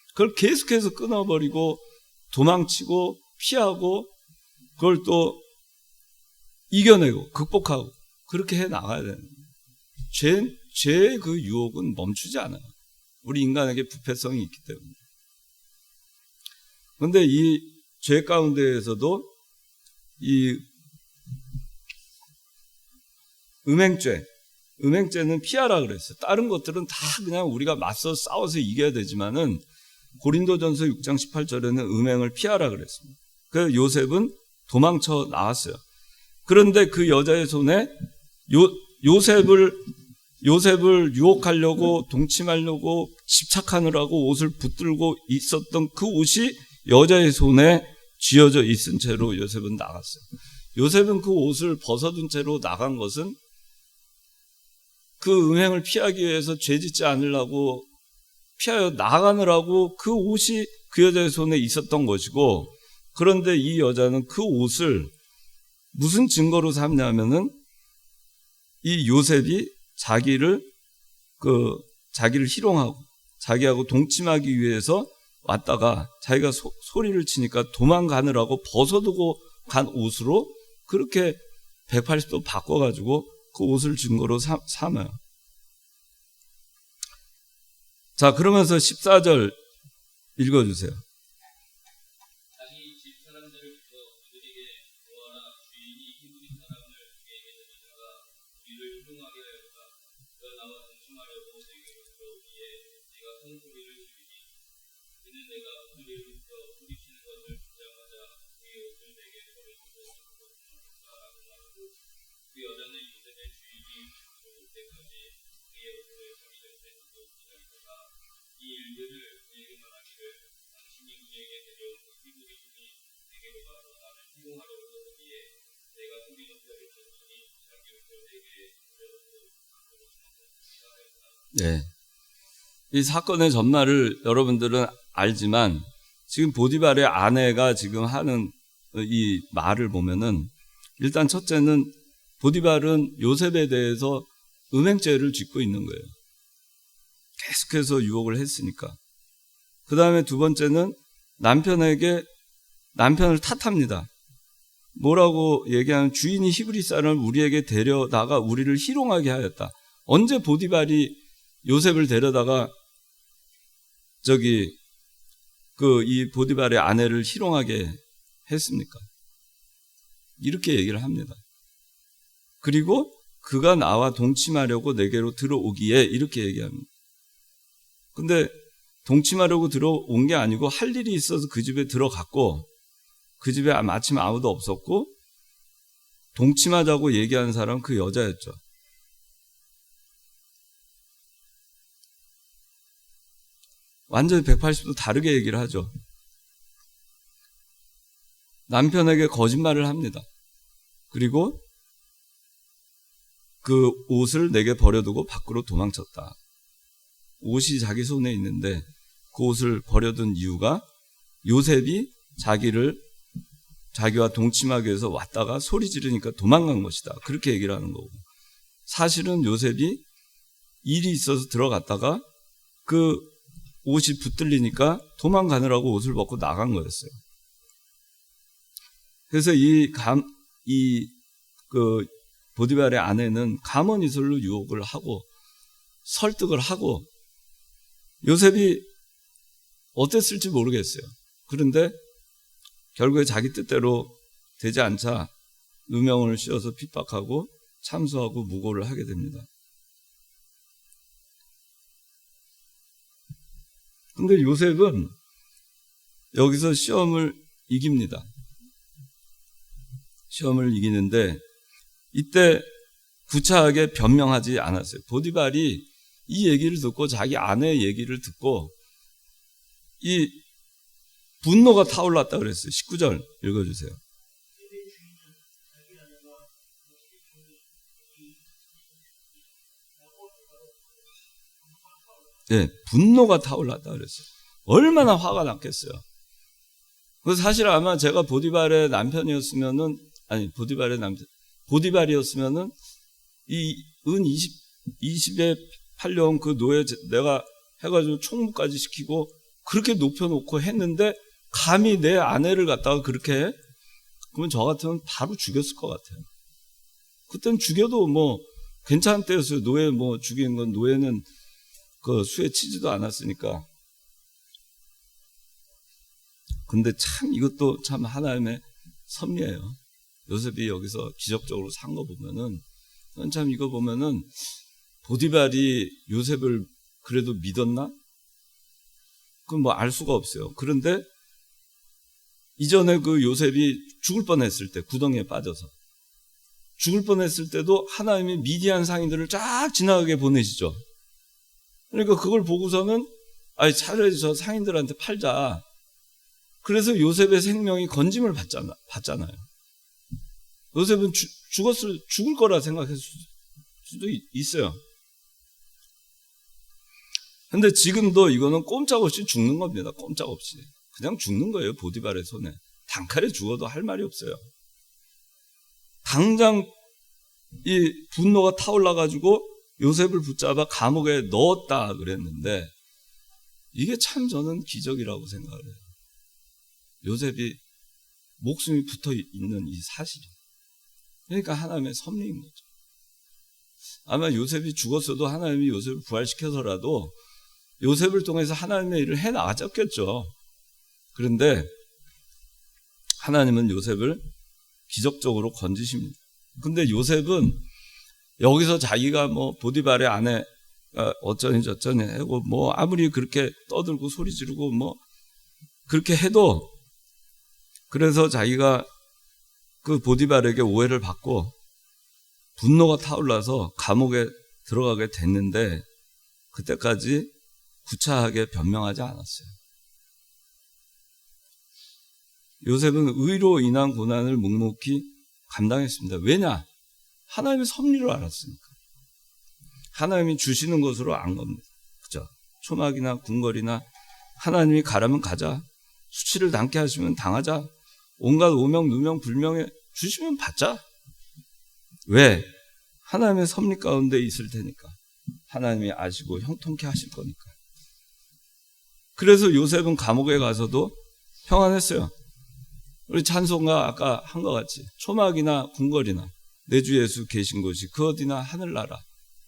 그걸 계속해서 끊어버리고 도망치고 피하고 그걸 또 이겨내고 극복하고 그렇게 해 나가야 되는 거예요. 죄의 그 유혹은 멈추지 않아요. 우리 인간에게 부패성이 있기 때문에. 그런데 이 죄 가운데에서도 이 음행죄는 피하라 그랬어요. 다른 것들은 다 그냥 우리가 맞서 싸워서 이겨야 되지만은 고린도전서 6장 18절에는 음행을 피하라 그랬습니다. 그래서 요셉은 도망쳐 나왔어요. 그런데 그 여자의 손에 요셉을 유혹하려고 동침하려고 집착하느라고 옷을 붙들고 있었던 그 옷이 여자의 손에 쥐어져 있은 채로 요셉은 나갔어요. 요셉은 그 옷을 벗어둔 채로 나간 것은 그 음행을 피하기 위해서 죄짓지 않으려고 피하여 나가느라고 그 옷이 그 여자의 손에 있었던 것이고, 그런데 이 여자는 그 옷을 무슨 증거로 삼냐면은 이 요셉이 자기를 희롱하고 자기하고 동침하기 위해서 왔다가 자기가 소리를 치니까 도망가느라고 벗어두고 간 옷으로 그렇게 180도 바꿔가지고 그 옷을 증거로 삼아요. 자, 그러면서 14절 읽어주세요. 자기 집 사람들을 불러 그들에게 너와나 주인이 히브리 사람을 우리에게 데려다가 우리를 희롱하게 하였다. 그가 나와 동침하려고 내게로 들어오기에 내가 큰 소리를 지르니 그는 내가 소리를 듣고 소리치는 것을 듣자마자 그의 옷을 내게 버려주고 그것을 줬다라고 말하고 그 여자는 요셉의 주인이 들어올 때까지 그의 옷을 자기 곁에 두고 기다리다가 이 일들을 그에게 말하기를 당신이 우리에게 데려온 그 히브리 분이 내게로 와서 나를 희롱하려고 하더니에 내가 소리 높여 외쳤더니 자기 옷을 내게 버려두고 밖으로 도망쳤습니다 하였다. 네. 이 사건의 전말을 여러분들은 알지만 지금 보디발의 아내가 지금 하는 이 말을 보면은 일단 첫째는 보디발은 요셉에 대해서 음행죄를 짓고 있는 거예요. 계속해서 유혹을 했으니까. 그 다음에 두 번째는 남편을 탓합니다. 뭐라고 얘기하면 주인이 히브리 사람을 우리에게 데려다가 우리를 희롱하게 하였다. 언제 보디발이 요셉을 데려다가 이 보디발의 아내를 희롱하게 했습니까? 이렇게 얘기를 합니다. 그리고 그가 나와 동침하려고 내게로 들어오기에 이렇게 얘기합니다. 근데 동침하려고 들어온 게 아니고 할 일이 있어서 그 집에 들어갔고 그 집에 마침 아무도 없었고 동침하자고 얘기한 사람은 그 여자였죠. 완전히 180도 다르게 얘기를 하죠. 남편에게 거짓말을 합니다. 그리고 그 옷을 내게 버려두고 밖으로 도망쳤다. 옷이 자기 손에 있는데 그 옷을 버려둔 이유가 요셉이 자기와 동침하기 위해서 왔다가 소리 지르니까 도망간 것이다. 그렇게 얘기를 하는 거고. 사실은 요셉이 일이 있어서 들어갔다가 그 옷이 붙들리니까 도망가느라고 옷을 벗고 나간 거였어요. 그래서 보디발의 아내는 가문이설로 유혹을 하고 설득을 하고 요셉이 어땠을지 모르겠어요. 그런데 결국에 자기 뜻대로 되지 않자 누명을 씌워서 핍박하고 참소하고 무고를 하게 됩니다. 근데 요셉은 여기서 시험을 이깁니다. 시험을 이기는데 이때 구차하게 변명하지 않았어요. 보디발이 이 얘기를 듣고 자기 아내의 얘기를 듣고 이 분노가 타올랐다 그랬어요. 19절 읽어주세요. 네, 분노가 타올랐다 그랬어요. 얼마나 화가 났겠어요. 그래서 사실 아마 제가 보디발의 남편이었으면은 보디발이었으면은 이 은 20에 팔려온 그 노예 내가 해가지고 총무까지 시키고 그렇게 높여놓고 했는데 감히 내 아내를 갖다가 그렇게 해? 그러면 저 같으면 바로 죽였을 것 같아요. 그때는 죽여도 뭐 괜찮은 때였어요. 노예 뭐 죽이는 건 노예는 그 수에 치지도 않았으니까. 근데 참 이것도 참 하나님의 섭리예요. 요셉이 여기서 기적적으로 산 거 보면은 참 이거 보면은 보디발이 요셉을 그래도 믿었나? 그건 뭐 알 수가 없어요. 그런데 이전에 그 요셉이 죽을 뻔했을 때 구덩이에 빠져서 죽을 뻔했을 때도 하나님이 미디안 상인들을 쫙 지나가게 보내시죠. 그러니까 그걸 보고서는 차라리 저 상인들한테 팔자. 그래서 요셉의 생명이 건짐을 받잖아요. 요셉은 죽을 거라 생각했을 수도 있어요. 근데 지금도 이거는 꼼짝없이 죽는 겁니다. 꼼짝없이. 그냥 죽는 거예요. 보디발의 손에. 단칼에 죽어도 할 말이 없어요. 당장 이 분노가 타올라가지고 요셉을 붙잡아 감옥에 넣었다 그랬는데 이게 참 저는 기적이라고 생각을 해요. 요셉이 목숨이 붙어 있는 이 사실이. 그러니까 하나님의 섭리인 거죠. 아마 요셉이 죽었어도 하나님이 요셉을 부활시켜서라도 요셉을 통해서 하나님의 일을 해나가셨겠죠. 그런데 하나님은 요셉을 기적적으로 건지십니다. 근데 요셉은 여기서 자기가 뭐 보디발의 아내 어쩌니 저쩌니 하고 뭐 아무리 그렇게 떠들고 소리 지르고 뭐 그렇게 해도 그래서 자기가 그 보디발에게 오해를 받고 분노가 타올라서 감옥에 들어가게 됐는데 그때까지 구차하게 변명하지 않았어요. 요셉은 의로 인한 고난을 묵묵히 감당했습니다. 왜냐? 하나님의 섭리를 알았으니까. 하나님이 주시는 것으로 안 겁니다. 그죠? 초막이나 궁궐이나 하나님이 가라면 가자. 수치를 당케 하시면 당하자. 온갖 오명, 누명, 불명에 주시면 받자. 왜? 하나님의 섭리 가운데 있을 테니까. 하나님이 아시고 형통케 하실 거니까. 그래서 요셉은 감옥에 가서도 평안했어요. 우리 찬송가 아까 한 것 같이 초막이나 궁궐이나 내 주 예수 계신 곳이 그 어디나 하늘나라,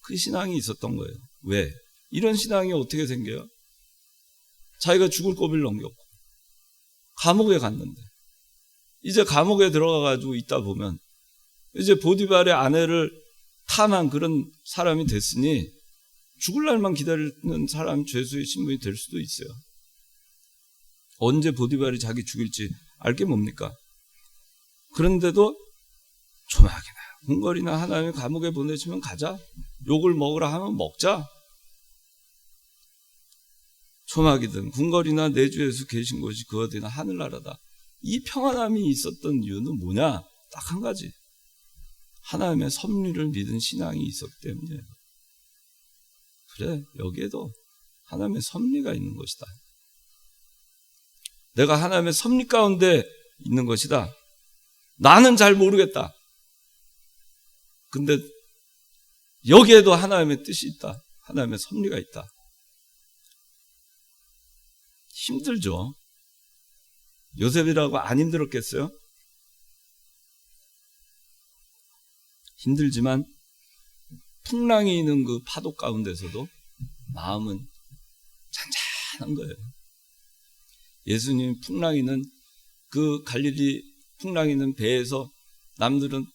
그 신앙이 있었던 거예요. 왜? 이런 신앙이 어떻게 생겨요? 자기가 죽을 고비를 넘겼고 감옥에 갔는데 이제 감옥에 들어가가지고 있다 보면 이제 보디발의 아내를 탐한 그런 사람이 됐으니 죽을 날만 기다리는 사람, 죄수의 신분이 될 수도 있어요. 언제 보디발이 자기 죽일지 알게 뭡니까? 그런데도 초막이나 궁궐이나 하나님의 감옥에 보내시면 가자. 욕을 먹으라 하면 먹자. 초막이든 궁궐이나 내 주 예수 계신 곳이 그 어디나 하늘나라다. 이 평안함이 있었던 이유는 뭐냐? 딱 한 가지. 하나님의 섭리를 믿은 신앙이 있었기 때문이에요. 그래, 여기에도 하나님의 섭리가 있는 것이다. 내가 하나님의 섭리 가운데 있는 것이다. 나는 잘 모르겠다. 근데 여기에도 하나님의 뜻이 있다. 하나님의 섭리가 있다. 힘들죠. 요셉이라고 안 힘들었겠어요? 힘들지만 풍랑이 있는 그 파도 가운데서도 마음은 잔잔한 거예요. 예수님 풍랑이는 그 갈릴리 풍랑이는 배에서 남들은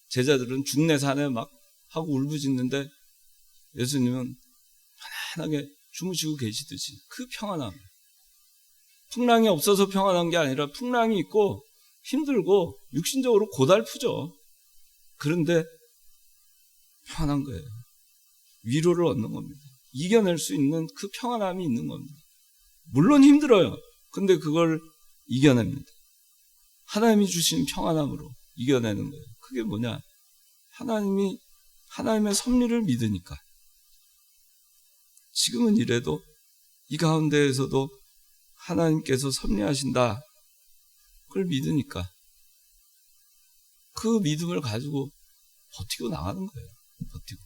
제자들은 죽네 사네 막 하고 울부짖는데 예수님은 편안하게 주무시고 계시듯이 그 평안함. 풍랑이 없어서 평안한 게 아니라 풍랑이 있고 힘들고 육신적으로 고달프죠. 그런데 평안한 거예요. 위로를 얻는 겁니다. 이겨낼 수 있는 그 평안함이 있는 겁니다. 물론 힘들어요. 근데 그걸 이겨냅니다. 하나님이 주신 평안함으로 이겨내는 거예요. 그게 뭐냐? 하나님의 섭리를 믿으니까. 지금은 이래도 이 가운데에서도 하나님께서 섭리하신다. 그걸 믿으니까. 그 믿음을 가지고 버티고 나가는 거예요. 버티고.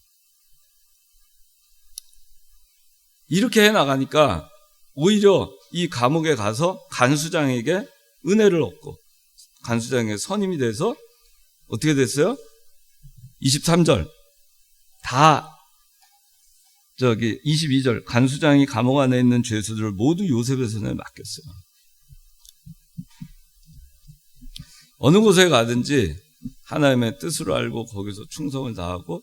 이렇게 해 나가니까 오히려 이 감옥에 가서 간수장에게 은혜를 얻고 간수장의 선임이 돼서 어떻게 됐어요? 23절 22절 간수장이 감옥 안에 있는 죄수들을 모두 요셉의 손에 맡겼어요. 어느 곳에 가든지 하나님의 뜻으로 알고 거기서 충성을 다하고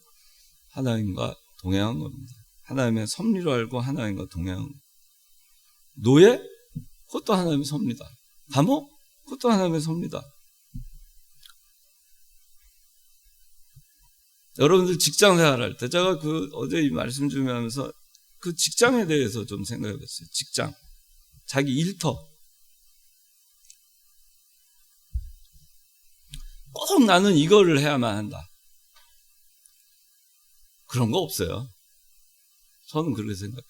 하나님과 동행한 겁니다. 하나님의 섭리로 알고 하나님과 동행한 겁니다. 노예? 그것도 하나님의 섭리다. 감옥? 그것도 하나님의 섭리다. 여러분들 직장 생활할 때 제가 어제 이 말씀 좀 하면서 그 직장에 대해서 좀 생각해 봤어요. 직장. 자기 일터. 꼭 나는 이거를 해야만 한다. 그런 거 없어요. 저는 그렇게 생각해요.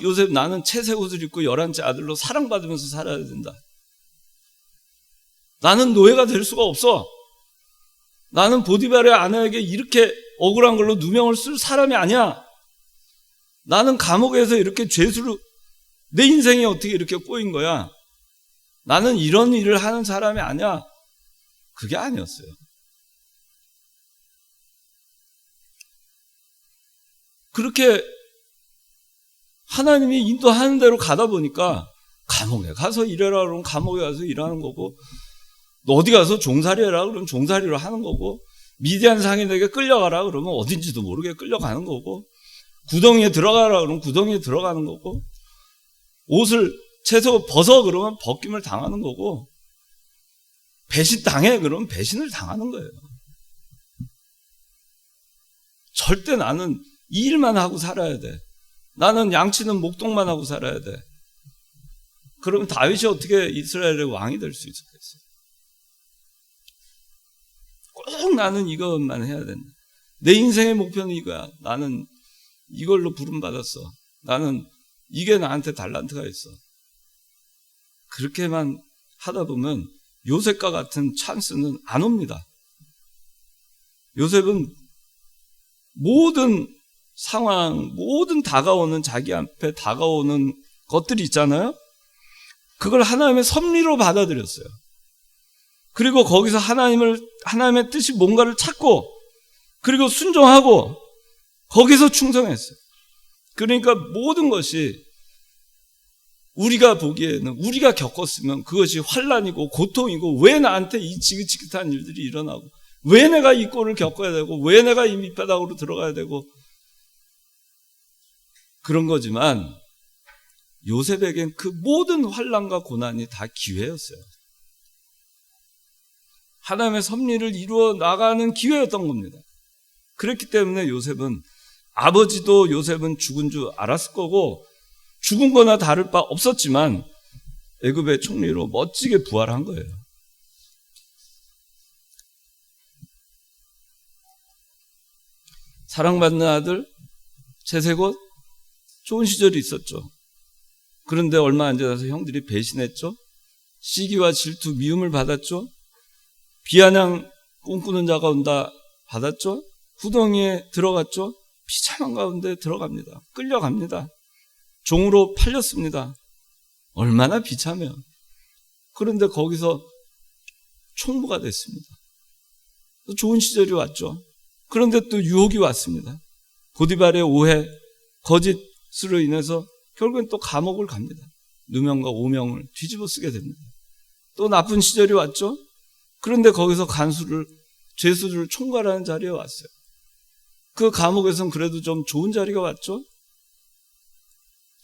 요셉 나는 채색 옷을 입고 11째 아들로 사랑받으면서 살아야 된다. 나는 노예가 될 수가 없어. 나는 보디발의 아내에게 이렇게 억울한 걸로 누명을 쓸 사람이 아니야. 나는 감옥에서 이렇게 죄수로 내 인생이 어떻게 이렇게 꼬인 거야. 나는 이런 일을 하는 사람이 아니야. 그게 아니었어요. 그렇게 하나님이 인도하는 대로 가다 보니까 감옥에 가서 일해라 그러면 감옥에 가서 일하는 거고 너 어디 가서 종살이 해라 그러면 종살이로 하는 거고 미디안 상인에게 끌려가라 그러면 어딘지도 모르게 끌려가는 거고 구덩이에 들어가라 그러면 구덩이에 들어가는 거고 옷을 채소 벗어 그러면 벗김을 당하는 거고 배신 당해 그러면 배신을 당하는 거예요. 절대 나는 이 일만 하고 살아야 돼. 나는 양치는 목동만 하고 살아야 돼. 그러면 다윗이 어떻게 이스라엘의 왕이 될 수 있었겠어요? 꼭 나는 이것만 해야 된다. 내 인생의 목표는 이거야. 나는 이걸로 부름받았어. 나는 이게 나한테 달란트가 있어. 그렇게만 하다 보면 요셉과 같은 찬스는 안 옵니다. 요셉은 모든 상황, 모든 다가오는 자기 앞에 다가오는 것들이 있잖아요. 그걸 하나님의 섭리로 받아들였어요. 그리고 거기서 하나님의 뜻이 뭔가를 찾고, 그리고 순종하고, 거기서 충성했어요. 그러니까 모든 것이 우리가 보기에는, 우리가 겪었으면 그것이 환난이고 고통이고, 왜 나한테 이 지긋지긋한 일들이 일어나고, 왜 내가 이 꼴을 겪어야 되고, 왜 내가 이 밑바닥으로 들어가야 되고, 그런 거지만 요셉에겐 그 모든 환난과 고난이 다 기회였어요. 하나님의 섭리를 이루어 나가는 기회였던 겁니다. 그렇기 때문에 요셉은, 아버지도 요셉은 죽은 줄 알았을 거고 죽은 거나 다를 바 없었지만 애굽의 총리로 멋지게 부활한 거예요. 사랑받는 아들, 채색옷, 좋은 시절이 있었죠. 그런데 얼마 안 지나서 형들이 배신했죠. 시기와 질투, 미움을 받았죠. 비아냥 꿈꾸는 자가 온다 받았죠. 후덩이에 들어갔죠. 비참한 가운데 들어갑니다. 끌려갑니다. 종으로 팔렸습니다. 얼마나 비참해요. 그런데 거기서 총무가 됐습니다. 또 좋은 시절이 왔죠. 그런데 또 유혹이 왔습니다. 보디발의 오해, 거짓으로 인해서 결국엔 또 감옥을 갑니다. 누명과 오명을 뒤집어 쓰게 됩니다. 또 나쁜 시절이 왔죠. 그런데 거기서 죄수들을 총괄하는 자리에 왔어요. 그 감옥에서는 그래도 좀 좋은 자리가 왔죠.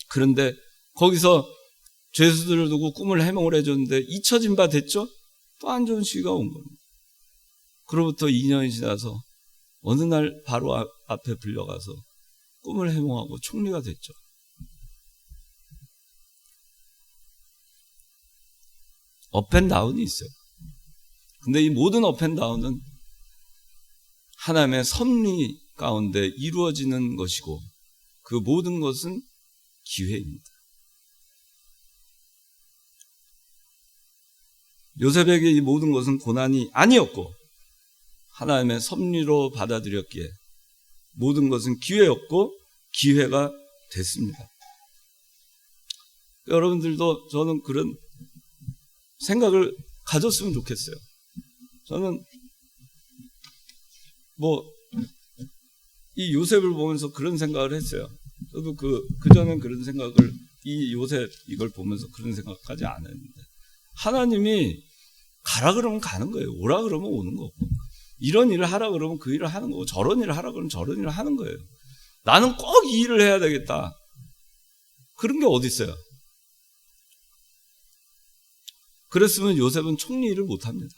그런데 거기서 죄수들을 두고 꿈을 해몽을 해줬는데 잊혀진 바 됐죠. 또 안 좋은 시기가 온 겁니다. 그로부터 2년이 지나서 어느 날 바로 앞에 불려가서 꿈을 해몽하고 총리가 됐죠. 업앤다운이 있어요. 근데 이 모든 업앤다운은 하나님의 섭리 가운데 이루어지는 것이고, 그 모든 것은 기회입니다. 요셉에게 이 모든 것은 고난이 아니었고 하나님의 섭리로 받아들였기에 모든 것은 기회였고 기회가 됐습니다. 여러분들도 저는 그런 생각을 가졌으면 좋겠어요. 저는 이 요셉을 보면서 그런 생각을 했어요. 저도 그전엔 그런 생각을, 이 요셉 이걸 보면서 그런 생각까지 안 했는데, 하나님이 가라 그러면 가는 거예요. 오라 그러면 오는 거고, 이런 일을 하라 그러면 그 일을 하는 거고, 저런 일을 하라 그러면 저런 일을 하는 거예요. 나는 꼭 이 일을 해야 되겠다, 그런 게 어디 있어요. 그랬으면 요셉은 총리 일을 못합니다.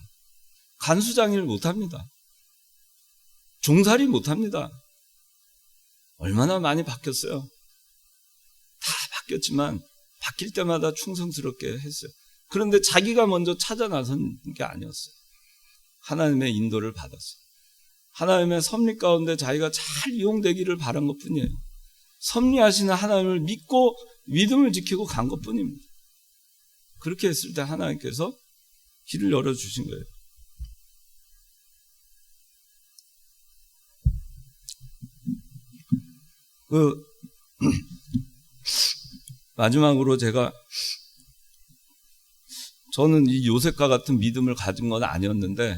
간수장 일을 못합니다. 종살이 못합니다. 얼마나 많이 바뀌었어요. 다 바뀌었지만 바뀔 때마다 충성스럽게 했어요. 그런데 자기가 먼저 찾아 나선 게 아니었어요. 하나님의 인도를 받았어요. 하나님의 섭리 가운데 자기가 잘 이용되기를 바란 것뿐이에요. 섭리하시는 하나님을 믿고 믿음을 지키고 간 것뿐입니다. 그렇게 했을 때 하나님께서 길을 열어주신 거예요. 마지막으로 저는 이 요셉과 같은 믿음을 가진 건 아니었는데,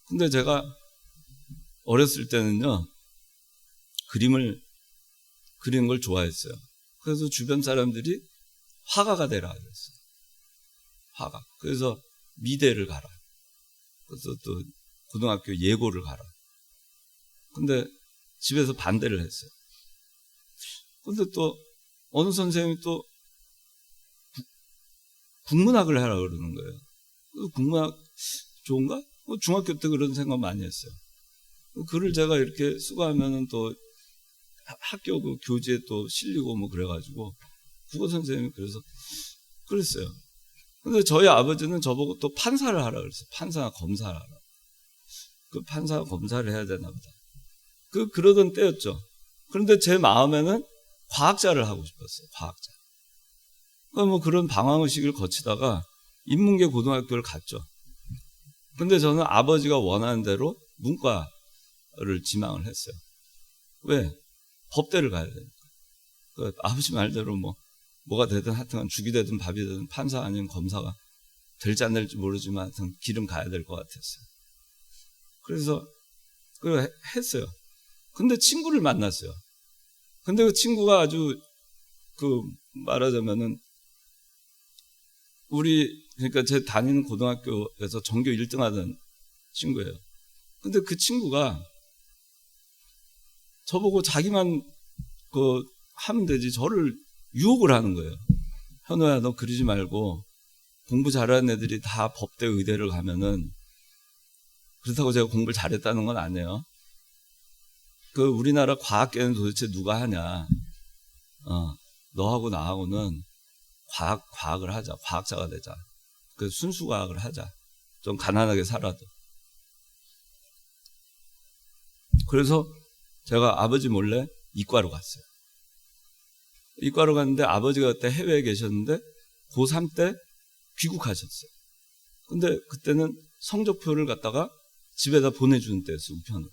근데 제가 어렸을 때는요, 그리는 걸 좋아했어요. 그래서 주변 사람들이 화가가 되라 그랬어요. 화가. 그래서 미대를 가라. 그래서 또 고등학교 예고를 가라. 근데 집에서 반대를 했어요. 근데 또 어느 선생님이 또 국문학을 하라 그러는 거예요. 국문학 좋은가? 중학교 때 그런 생각 많이 했어요. 글을 제가 이렇게 수고하면은 또 학교 그 교재에 또 실리고 뭐 그래가지고 국어 선생님이 그랬어요. 근데 저희 아버지는 저보고 또 판사를 하라 그랬어요. 판사나 검사를 하라. 그 판사 검사를 해야 되나 보다. 그러던 때였죠. 그런데 제 마음에는 과학자를 하고 싶었어요. 과학자. 그러니까 그런 방황의식을 거치다가 인문계 고등학교를 갔죠. 근데 저는 아버지가 원하는 대로 문과를 지망을 했어요. 왜? 법대를 가야 되니까. 그 아버지 말대로 뭐가 되든 하여튼 죽이 되든 밥이 되든 판사 아니면 검사가 될지 안 될지 모르지만 하여튼 길은 가야 될 것 같았어요. 그래서 그걸 했어요. 근데 친구를 만났어요. 근데 그 친구가 아주 말하자면은 그러니까 제 다니는 고등학교에서 전교 1등 하던 친구예요. 근데 그 친구가 저보고 자기만 하면 되지 저를 유혹을 하는 거예요. 현호야, 너 그러지 말고 공부 잘하는 애들이 다 법대 의대를 가면은 그렇다고 제가 공부를 잘했다는 건 아니에요. 우리나라 과학계는 도대체 누가 하냐. 너하고 나하고는 과학을 하자. 과학자가 되자. 순수 과학을 하자. 좀 가난하게 살아도. 그래서 제가 아버지 몰래 이과로 갔어요. 이과로 갔는데 아버지가 그때 해외에 계셨는데 고3 때 귀국하셨어요. 근데 그때는 성적표를 갖다가 집에다 보내주는 때였어요. 우편으로.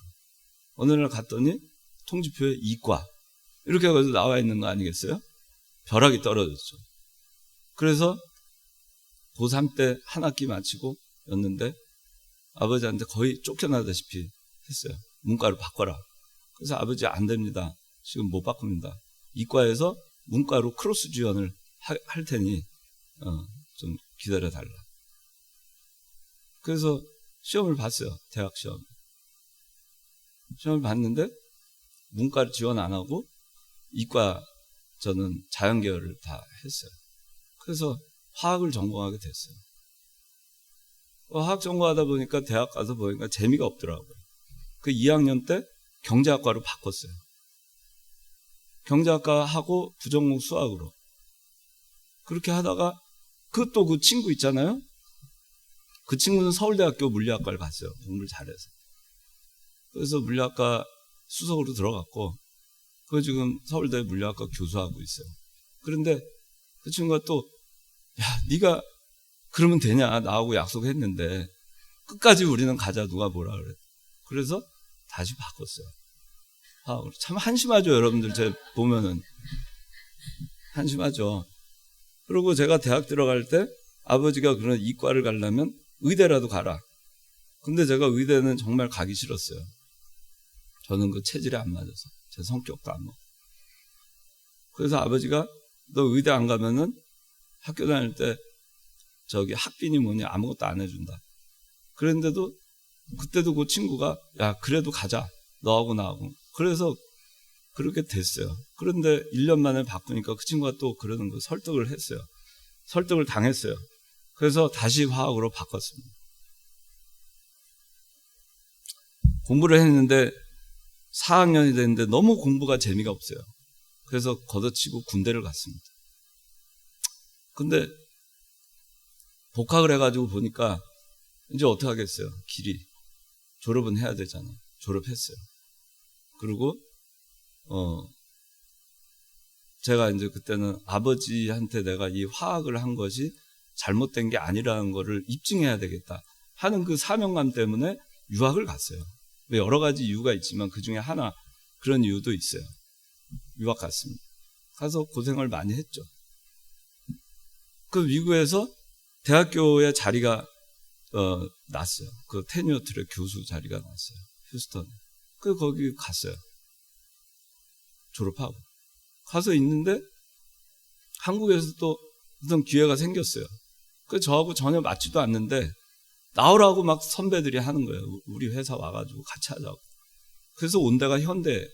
어느 날 갔더니 통지표에 이과 이렇게 해가지고 나와 있는 거 아니겠어요? 벼락이 떨어졌죠. 그래서 고3 때 한 학기 마치고 였는데 아버지한테 거의 쫓겨나다시피 했어요. 문과로 바꿔라. 그래서 아버지 안 됩니다. 지금 못 바꿉니다. 이과에서 문과로 크로스 지원을 할 테니 좀 기다려달라. 그래서 시험을 봤어요. 대학 시험. 시험을 봤는데 문과를 지원 안 하고 이과 저는 자연계열을 다 했어요. 그래서 화학을 전공하게 됐어요. 화학 전공하다 보니까 대학 가서 보니까 재미가 없더라고요. 그 2학년 때 경제학과로 바꿨어요. 경제학과 하고 부전공 수학으로. 그렇게 하다가 그 친구 있잖아요. 그 친구는 서울대학교 물리학과를 갔어요. 공부를 잘해서. 그래서 물리학과 수석으로 들어갔고 그 지금 서울대 물리학과 교수하고 있어요. 그런데 그 친구가 또 야, 네가 그러면 되냐? 나하고 약속했는데 끝까지 우리는 가자. 누가 뭐라 그래. 그래서 다시 바꿨어요. 참 한심하죠, 여러분들. 제가 보면은 한심하죠. 그리고 제가 대학 들어갈 때 아버지가 그런 이과를 가려면 의대라도 가라. 근데 제가 의대는 정말 가기 싫었어요. 저는 그 체질에 안 맞아서 제 성격도 안 맞고. 그래서 아버지가 너 의대 안 가면은 학교 다닐 때 학비니 뭐니 아무것도 안 해준다. 그런데도 그때도 그 친구가 야 그래도 가자. 너하고 나하고. 그래서 그렇게 됐어요. 그런데 1년 만에 바꾸니까 그 친구가 또 그러는 거 설득을 했어요. 설득을 당했어요. 그래서 다시 화학으로 바꿨습니다. 공부를 했는데 4학년이 됐는데 너무 공부가 재미가 없어요. 그래서 걷어치고 군대를 갔습니다. 근데 복학을 해가지고 보니까 이제 어떻게 하겠어요? 길이. 졸업은 해야 되잖아요. 졸업했어요. 그리고 제가 이제 그때는 아버지한테 내가 이 화학을 한 것이 잘못된 게 아니라는 거를 입증해야 되겠다 하는 그 사명감 때문에 유학을 갔어요. 여러 가지 이유가 있지만 그 중에 하나 그런 이유도 있어요. 유학 갔습니다. 가서 고생을 많이 했죠. 그 미국에서 대학교에 자리가 났어요. 그 테뉴어 트랙 교수 자리가 났어요. 휴스턴에. 거기 갔어요. 졸업하고. 가서 있는데 한국에서 또 어떤 기회가 생겼어요. 저하고 전혀 맞지도 않는데 나오라고 막 선배들이 하는 거예요. 우리 회사 와가지고 같이 하자고. 그래서 온 데가 현대였어요.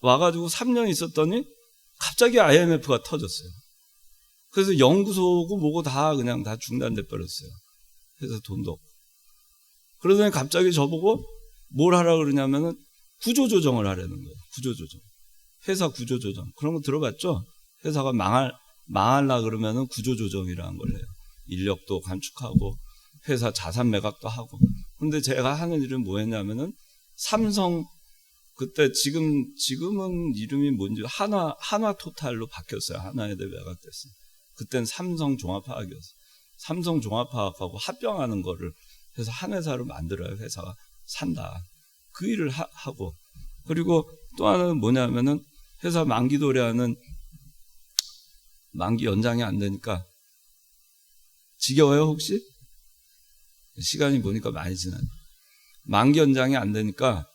와가지고 3년 있었더니 갑자기 IMF가 터졌어요. 그래서 연구소고 뭐고 다 그냥 다 중단돼 버렸어요. 그래서 돈도 없고. 그러더니 갑자기 저보고 뭘 하라고 그러냐면은 구조조정을 하라는 거예요. 구조조정. 회사 구조조정. 그런 거 들어봤죠? 회사가 망하려 그러면은 구조조정이라는 걸 해요. 인력도 감축하고 회사 자산 매각도 하고. 근데 제가 하는 일은 뭐였냐면은 삼성 그때 지금은 이름이 뭔지 한화토탈로 바뀌었어요. 한화에대 매각됐어요. 그땐 삼성종합화학이었어요. 삼성종합화학하고 합병하는 거를 해서 한 회사로 만들어요. 회사가 산다. 그 일을 하고 그리고 또 하나는 뭐냐면은 회사 만기 도래하는 만기 연장이 안 되니까 지겨워요 혹시? 시간이 보니까 많이 지나네. 만기 연장이 안 되니까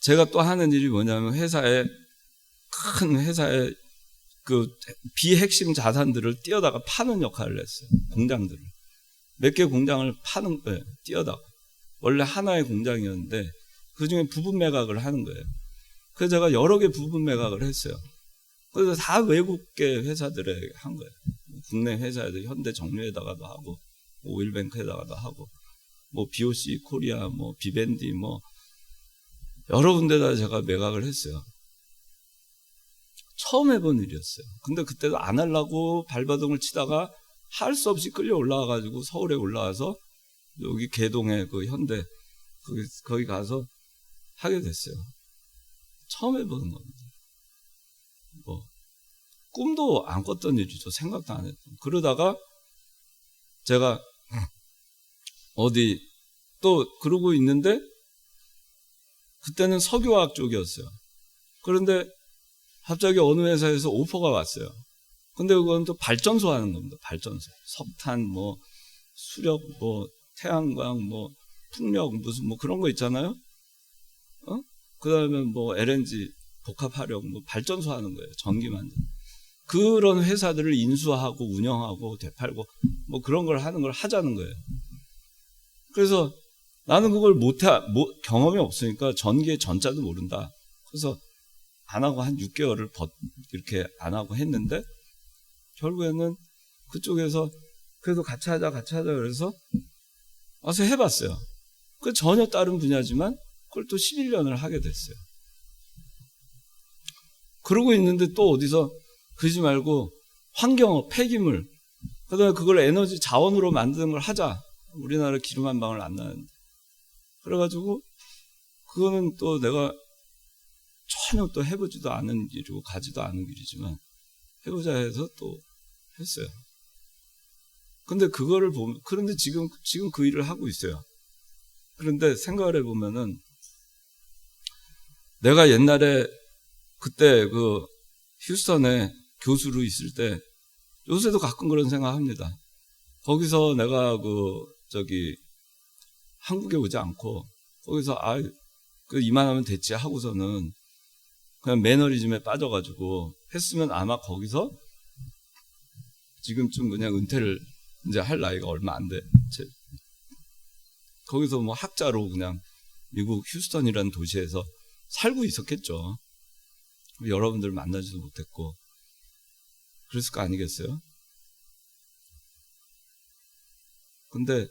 제가 또 하는 일이 뭐냐면 큰 회사의 그 비핵심 자산들을 띄어다가 파는 역할을 했어요. 공장들을. 몇 개 공장을 파는 거예요. 띄어다가. 원래 하나의 공장이었는데 그중에 부분 매각을 하는 거예요. 그래서 제가 여러 개 부분 매각을 했어요. 그래서 다 외국계 회사들에 한 거예요. 국내 회사에도 현대정유에다가도 하고 오일뱅크에다가도 하고 뭐 BOC 코리아 뭐 비밴디 뭐 여러 군데다 제가 매각을 했어요. 처음 해본 일이었어요. 근데 그때도 안 하려고 발버둥을 치다가 할 수 없이 끌려 올라와가지고 서울에 올라와서 여기 개동에 그 현대 거기 가서 하게 됐어요. 처음 해보는 겁니다. 뭐 꿈도 안 꿨던 일이죠. 생각도 안 했던. 그러다가 제가 어디 또 그러고 있는데 그때는 석유화학 쪽이었어요. 그런데 갑자기 어느 회사에서 오퍼가 왔어요. 근데 그건 또 발전소 하는 겁니다. 발전소. 석탄, 뭐, 수력, 뭐, 태양광, 뭐, 풍력, 무슨 뭐 그런 거 있잖아요. 그 다음에 뭐 LNG 복합화력, 뭐 발전소 하는 거예요. 전기 만드는. 그런 회사들을 인수하고 운영하고 되팔고 뭐 그런 걸 하는 걸 하자는 거예요. 그래서 나는 그걸 경험이 없으니까 전기의 전자도 모른다. 그래서 안 하고 한 6개월을 이렇게 안 하고 했는데 결국에는 그쪽에서 그래도 같이 하자 그래서 와서 해봤어요. 그 전혀 다른 분야지만 그걸 또 11년을 하게 됐어요. 그러고 있는데 또 어디서 그러지 말고 환경업, 폐기물, 그다음에 그걸 에너지 자원으로 만드는 걸 하자. 우리나라 기름 한 방울 안 나는데. 그래가지고 그거는 또 내가 전혀 또 해보지도 않은 일이고 가지도 않은 일이지만 해보자 해서 또 했어요. 근데 그거를 보면, 그런데 지금 그 일을 하고 있어요. 그런데 생각을 해보면은 내가 옛날에 그때 그 휴스턴에 교수로 있을 때 요새도 가끔 그런 생각 합니다. 거기서 내가 한국에 오지 않고 거기서 이만하면 됐지 하고서는 그냥 매너리즘에 빠져가지고 했으면 아마 거기서 지금쯤 그냥 은퇴를 이제 할 나이가 얼마 안 돼. 거기서 뭐 학자로 그냥 미국 휴스턴이라는 도시에서 살고 있었겠죠. 여러분들 만나지도 못했고 그랬을 거 아니겠어요? 근데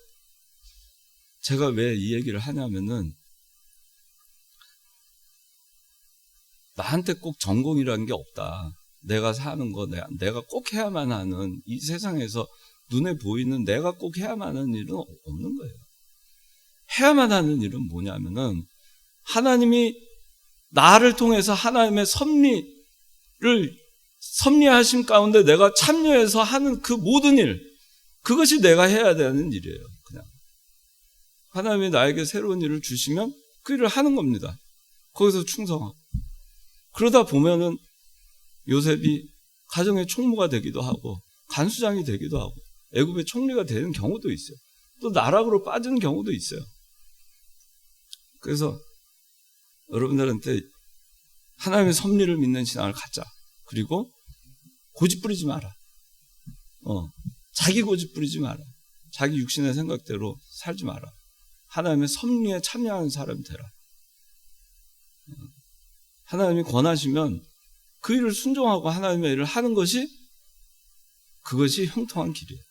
제가 왜 이 얘기를 하냐면은 나한테 꼭 전공이라는 게 없다. 내가 사는 거 내가 꼭 해야만 하는 이 세상에서 눈에 보이는 내가 꼭 해야만 하는 일은 없는 거예요. 해야만 하는 일은 뭐냐면은 하나님이 나를 통해서 하나님의 섭리하심 가운데 내가 참여해서 하는 그 모든 일, 그것이 내가 해야 되는 일이에요. 그냥 하나님이 나에게 새로운 일을 주시면 그 일을 하는 겁니다. 거기서 충성하고. 그러다 보면은 요셉이 가정의 총무가 되기도 하고 간수장이 되기도 하고 애굽의 총리가 되는 경우도 있어요. 또 나락으로 빠지는 경우도 있어요. 그래서 여러분들한테 하나님의 섭리를 믿는 신앙을 갖자. 그리고 고집 부리지 마라. 자기 고집 부리지 마라. 자기 육신의 생각대로 살지 마라. 하나님의 섭리에 참여하는 사람이 되라. 하나님이 권하시면 그 일을 순종하고 하나님의 일을 하는 것이 그것이 형통한 길이에요.